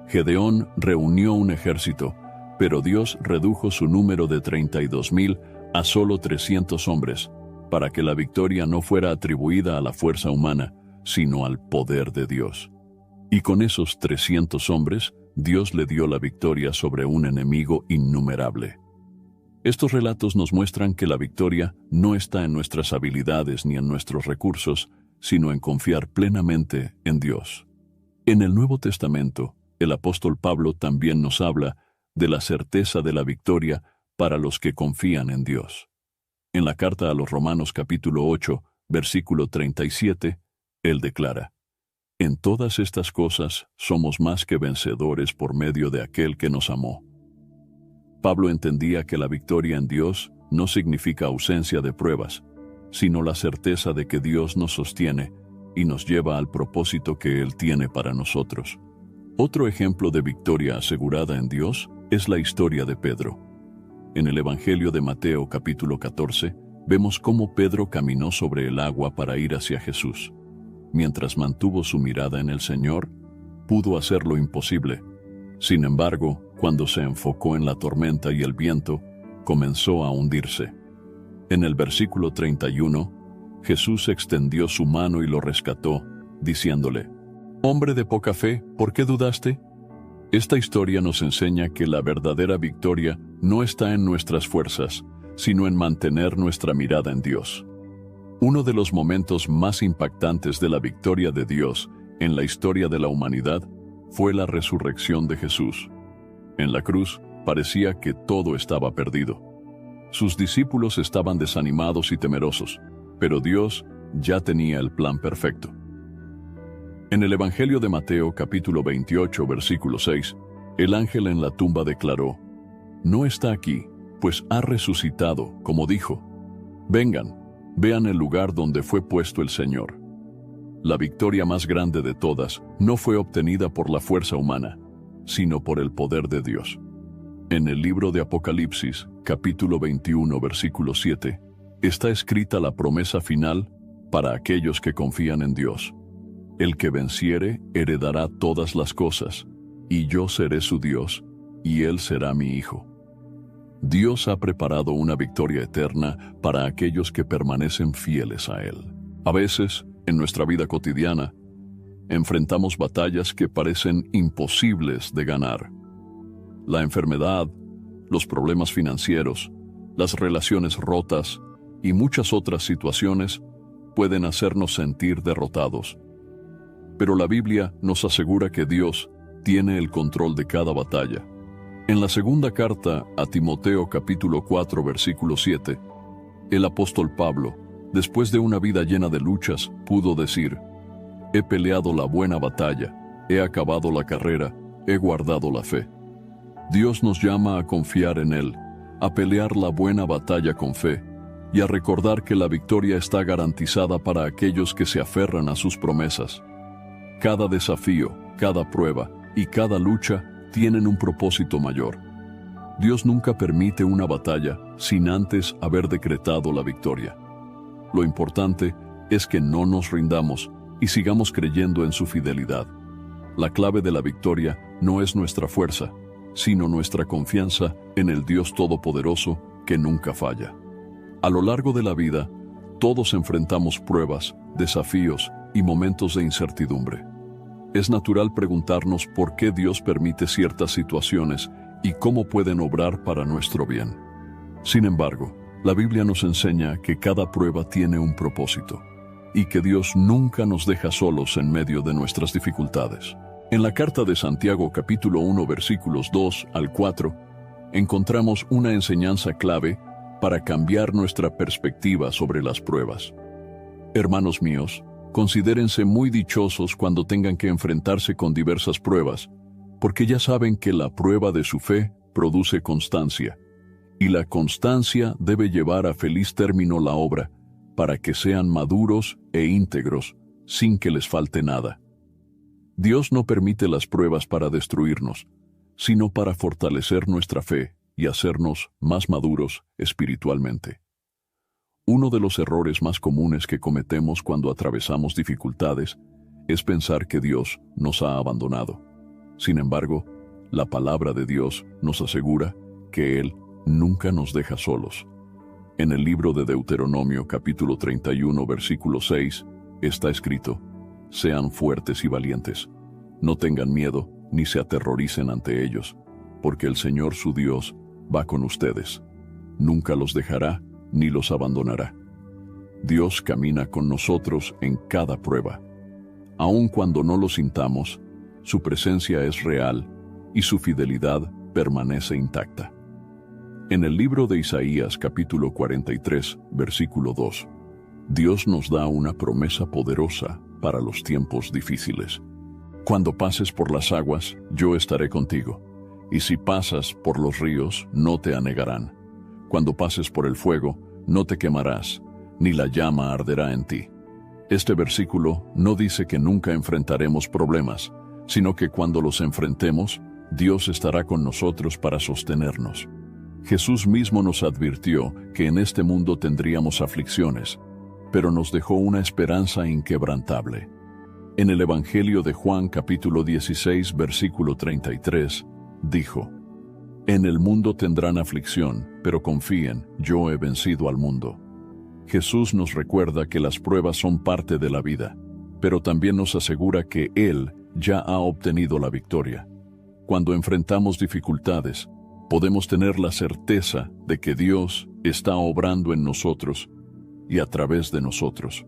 Gedeón reunió un ejército, pero Dios redujo su número de 32,000 a solo 300 hombres, para que la victoria no fuera atribuida a la fuerza humana, sino al poder de Dios. Y con esos 300 hombres, Dios le dio la victoria sobre un enemigo innumerable. Estos relatos nos muestran que la victoria no está en nuestras habilidades ni en nuestros recursos, sino en confiar plenamente en Dios. En el Nuevo Testamento, el apóstol Pablo también nos habla de la certeza de la victoria para los que confían en Dios. En la carta a los Romanos capítulo 8, versículo 37, él declara: «En todas estas cosas somos más que vencedores por medio de aquel que nos amó». Pablo entendía que la victoria en Dios no significa ausencia de pruebas, sino la certeza de que Dios nos sostiene y nos lleva al propósito que Él tiene para nosotros. Otro ejemplo de victoria asegurada en Dios es la historia de Pedro. En el Evangelio de Mateo capítulo 14, vemos cómo Pedro caminó sobre el agua para ir hacia Jesús. Mientras mantuvo su mirada en el Señor, pudo hacer lo imposible. Sin embargo, cuando se enfocó en la tormenta y el viento, comenzó a hundirse. En el versículo 31, Jesús extendió su mano y lo rescató, diciéndole: «Hombre de poca fe, ¿por qué dudaste?». Esta historia nos enseña que la verdadera victoria no está en nuestras fuerzas, sino en mantener nuestra mirada en Dios. Uno de los momentos más impactantes de la victoria de Dios en la historia de la humanidad fue la resurrección de Jesús. En la cruz parecía que todo estaba perdido. Sus discípulos estaban desanimados y temerosos, pero Dios ya tenía el plan perfecto. En el Evangelio de Mateo, capítulo 28, versículo 6, el ángel en la tumba declaró: «No está aquí, pues ha resucitado, como dijo. Vengan, vean el lugar donde fue puesto el Señor». La victoria más grande de todas no fue obtenida por la fuerza humana, sino por el poder de Dios. En el libro de Apocalipsis, capítulo 21, versículo 7, está escrita la promesa final para aquellos que confían en Dios. El que venciere heredará todas las cosas, y yo seré su Dios, y él será mi hijo. Dios ha preparado una victoria eterna para aquellos que permanecen fieles a Él. A veces, en nuestra vida cotidiana, enfrentamos batallas que parecen imposibles de ganar. La enfermedad, los problemas financieros, las relaciones rotas y muchas otras situaciones pueden hacernos sentir derrotados. Pero la Biblia nos asegura que Dios tiene el control de cada batalla. En la segunda carta a Timoteo capítulo 4 versículo 7, el apóstol Pablo, después de una vida llena de luchas, pudo decir: «He peleado la buena batalla, he acabado la carrera, he guardado la fe». Dios nos llama a confiar en Él, a pelear la buena batalla con fe y a recordar que la victoria está garantizada para aquellos que se aferran a sus promesas. Cada desafío, cada prueba y cada lucha tienen un propósito mayor. Dios nunca permite una batalla sin antes haber decretado la victoria. Lo importante es que no nos rindamos y sigamos creyendo en su fidelidad. La clave de la victoria no es nuestra fuerza, sino nuestra confianza en el Dios Todopoderoso que nunca falla. A lo largo de la vida, todos enfrentamos pruebas, desafíos y momentos de incertidumbre. Es natural preguntarnos por qué Dios permite ciertas situaciones y cómo pueden obrar para nuestro bien. Sin embargo, la Biblia nos enseña que cada prueba tiene un propósito y que Dios nunca nos deja solos en medio de nuestras dificultades. En la carta de Santiago capítulo 1 versículos 2 al 4, encontramos una enseñanza clave para cambiar nuestra perspectiva sobre las pruebas. Hermanos míos, considérense muy dichosos cuando tengan que enfrentarse con diversas pruebas, porque ya saben que la prueba de su fe produce constancia, y la constancia debe llevar a feliz término la obra, para que sean maduros e íntegros, sin que les falte nada. Dios no permite las pruebas para destruirnos, sino para fortalecer nuestra fe y hacernos más maduros espiritualmente. Uno de los errores más comunes que cometemos cuando atravesamos dificultades es pensar que Dios nos ha abandonado. Sin embargo, la palabra de Dios nos asegura que Él nunca nos deja solos. En el libro de Deuteronomio capítulo 31 versículo 6 está escrito: «Sean fuertes y valientes, no tengan miedo ni se aterroricen ante ellos, porque el Señor su Dios va con ustedes. Nunca los dejará ni los abandonará». Dios camina con nosotros en cada prueba. Aun cuando no lo sintamos, su presencia es real y su fidelidad permanece intacta. En el libro de Isaías capítulo 43, versículo 2, Dios nos da una promesa poderosa para los tiempos difíciles. «Cuando pases por las aguas, yo estaré contigo, y si pasas por los ríos, no te anegarán. Cuando pases por el fuego, no te quemarás, ni la llama arderá en ti». Este versículo no dice que nunca enfrentaremos problemas, sino que cuando los enfrentemos, Dios estará con nosotros para sostenernos. Jesús mismo nos advirtió que en este mundo tendríamos aflicciones, pero nos dejó una esperanza inquebrantable. En el Evangelio de Juan capítulo 16 versículo 33, dijo: «En el mundo tendrán aflicción, pero confíen, yo he vencido al mundo». Jesús nos recuerda que las pruebas son parte de la vida, pero también nos asegura que Él ya ha obtenido la victoria. Cuando enfrentamos dificultades, podemos tener la certeza de que Dios está obrando en nosotros y a través de nosotros.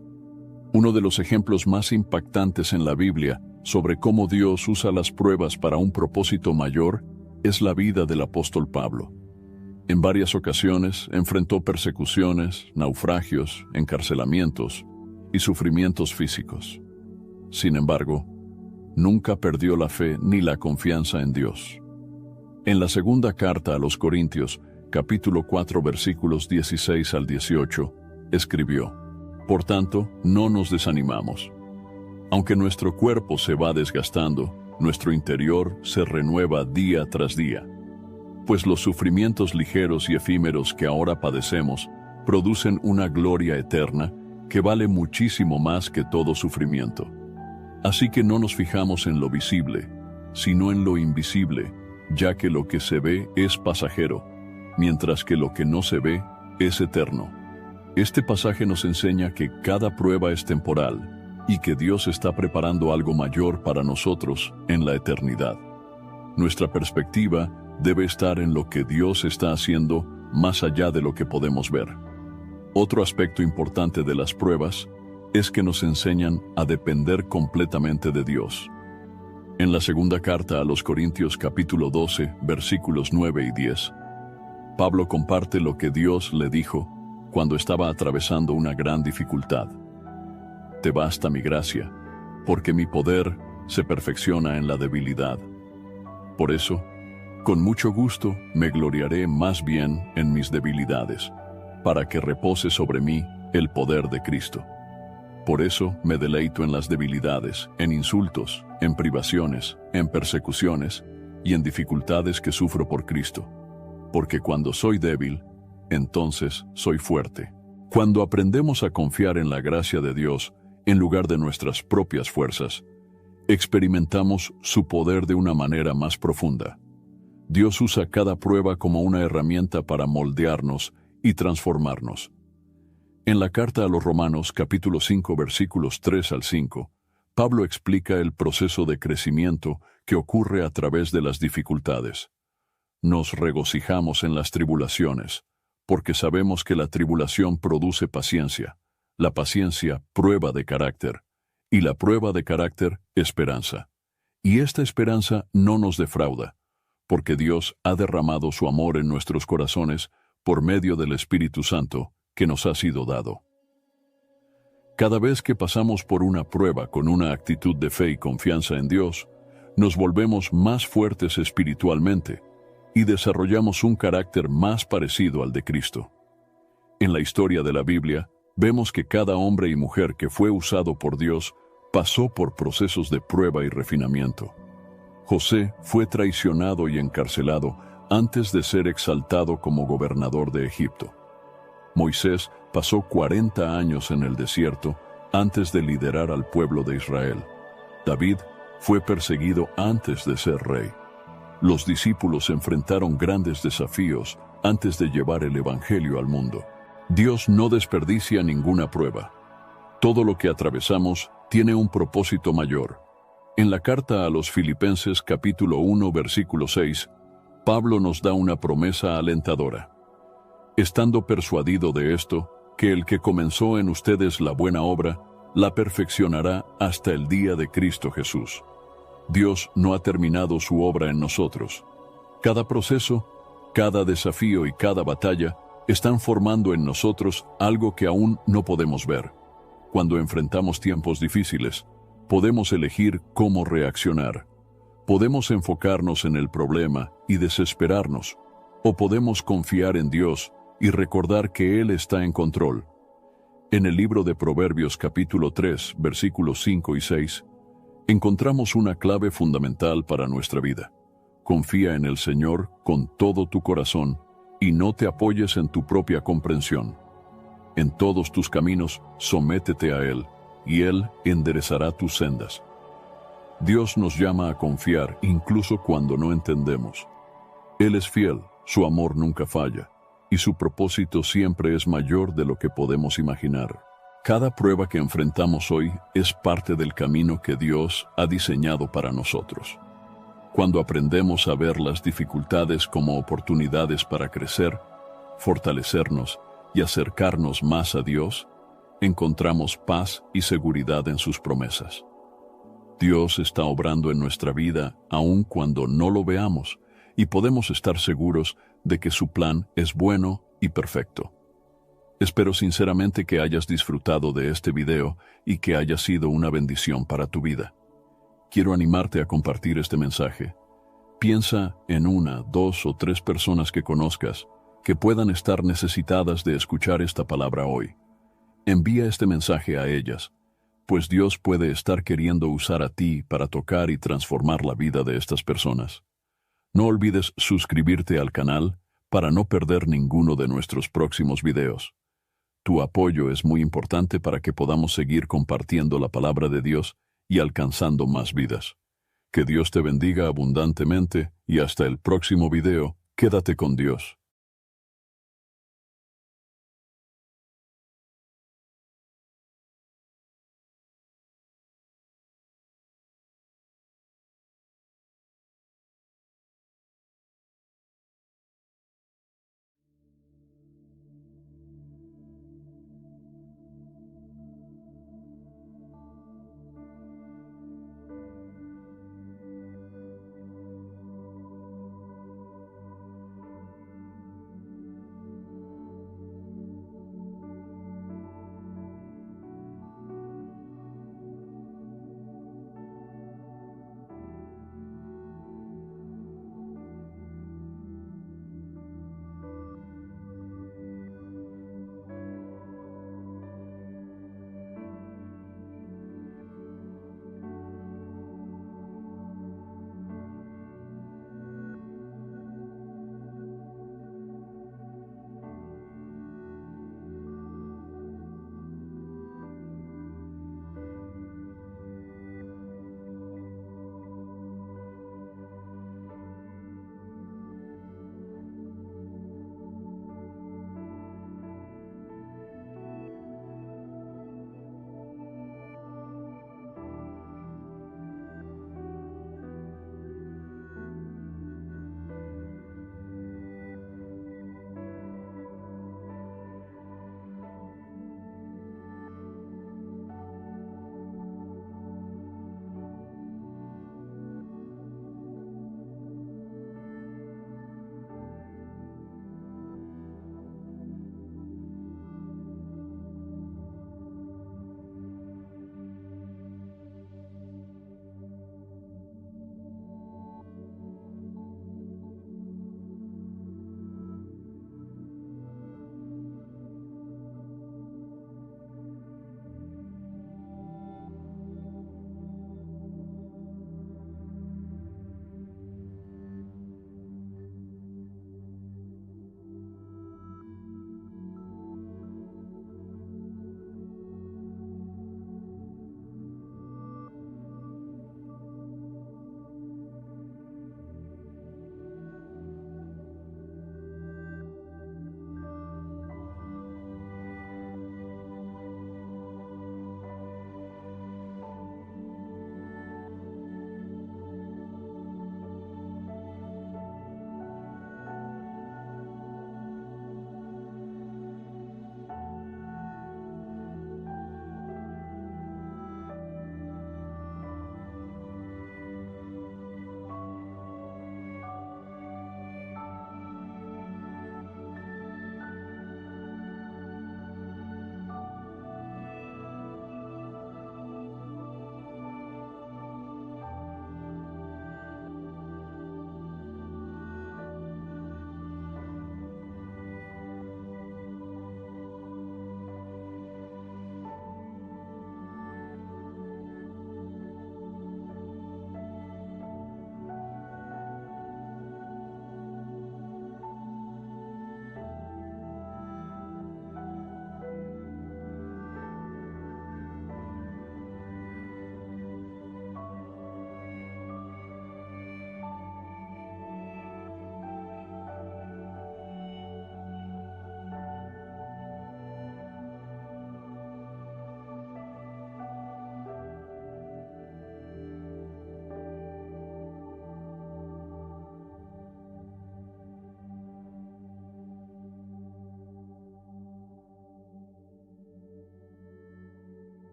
Uno de los ejemplos más impactantes en la Biblia sobre cómo Dios usa las pruebas para un propósito mayor es la vida del apóstol Pablo. En varias ocasiones enfrentó persecuciones, naufragios, encarcelamientos y sufrimientos físicos. Sin embargo, nunca perdió la fe ni la confianza en Dios. En la segunda carta a los Corintios, capítulo 4, versículos 16 al 18, escribió: Por tanto, no nos desanimamos. Aunque nuestro cuerpo se va desgastando, nuestro interior se renueva día tras día. Pues los sufrimientos ligeros y efímeros que ahora padecemos producen una gloria eterna que vale muchísimo más que todo sufrimiento. Así que no nos fijamos en lo visible, sino en lo invisible, ya que lo que se ve es pasajero, mientras que lo que no se ve es eterno. Este pasaje nos enseña que cada prueba es temporal y que Dios está preparando algo mayor para nosotros en la eternidad. Nuestra perspectiva debe estar en lo que Dios está haciendo más allá de lo que podemos ver. Otro aspecto importante de las pruebas es que nos enseñan a depender completamente de Dios. En la segunda carta a los Corintios capítulo 12, versículos 9 y 10, Pablo comparte lo que Dios le dijo cuando estaba atravesando una gran dificultad. Te basta mi gracia, porque mi poder se perfecciona en la debilidad. Por eso, con mucho gusto me gloriaré más bien en mis debilidades, para que repose sobre mí el poder de Cristo. Por eso me deleito en las debilidades, en insultos, en privaciones, en persecuciones y en dificultades que sufro por Cristo. Porque cuando soy débil, entonces soy fuerte. Cuando aprendemos a confiar en la gracia de Dios en lugar de nuestras propias fuerzas, experimentamos su poder de una manera más profunda. Dios usa cada prueba como una herramienta para moldearnos y transformarnos. En la carta a los Romanos, capítulo 5, versículos 3 al 5, Pablo explica el proceso de crecimiento que ocurre a través de las dificultades. Nos regocijamos en las tribulaciones, porque sabemos que la tribulación produce paciencia, la paciencia prueba de carácter, y la prueba de carácter esperanza. Y esta esperanza no nos defrauda, porque Dios ha derramado su amor en nuestros corazones por medio del Espíritu Santo que nos ha sido dado. Cada vez que pasamos por una prueba con una actitud de fe y confianza en Dios, nos volvemos más fuertes espiritualmente y desarrollamos un carácter más parecido al de Cristo. En la historia de la Biblia, vemos que cada hombre y mujer que fue usado por Dios pasó por procesos de prueba y refinamiento. José fue traicionado y encarcelado antes de ser exaltado como gobernador de Egipto. Moisés pasó 40 años en el desierto antes de liderar al pueblo de Israel. David fue perseguido antes de ser rey. Los discípulos enfrentaron grandes desafíos antes de llevar el Evangelio al mundo. Dios no desperdicia ninguna prueba. Todo lo que atravesamos tiene un propósito mayor. En la carta a los Filipenses capítulo 1 versículo 6, Pablo nos da una promesa alentadora. Estando persuadido de esto, que el que comenzó en ustedes la buena obra, la perfeccionará hasta el día de Cristo Jesús. Dios no ha terminado su obra en nosotros. Cada proceso, cada desafío y cada batalla están formando en nosotros algo que aún no podemos ver. Cuando enfrentamos tiempos difíciles, podemos elegir cómo reaccionar. Podemos enfocarnos en el problema y desesperarnos, o podemos confiar en Dios y recordar que Él está en control. En el libro de Proverbios capítulo 3, versículos 5 y 6, encontramos una clave fundamental para nuestra vida. Confía en el Señor con todo tu corazón y no te apoyes en tu propia comprensión. En todos tus caminos, sométete a Él, y Él enderezará tus sendas. Dios nos llama a confiar incluso cuando no entendemos. Él es fiel, su amor nunca falla, y su propósito siempre es mayor de lo que podemos imaginar. Cada prueba que enfrentamos hoy es parte del camino que Dios ha diseñado para nosotros. Cuando aprendemos a ver las dificultades como oportunidades para crecer, fortalecernos y acercarnos más a Dios, encontramos paz y seguridad en sus promesas. Dios está obrando en nuestra vida aun cuando no lo veamos, y podemos estar seguros de que su plan es bueno y perfecto. Espero sinceramente que hayas disfrutado de este video y que haya sido una bendición para tu vida. Quiero animarte a compartir este mensaje. Piensa en 1, 2 o 3 personas que conozcas que puedan estar necesitadas de escuchar esta palabra hoy. Envía este mensaje a ellas, pues Dios puede estar queriendo usar a ti para tocar y transformar la vida de estas personas. No olvides suscribirte al canal para no perder ninguno de nuestros próximos videos. Tu apoyo es muy importante para que podamos seguir compartiendo la palabra de Dios y alcanzando más vidas. Que Dios te bendiga abundantemente y hasta el próximo video. Quédate con Dios.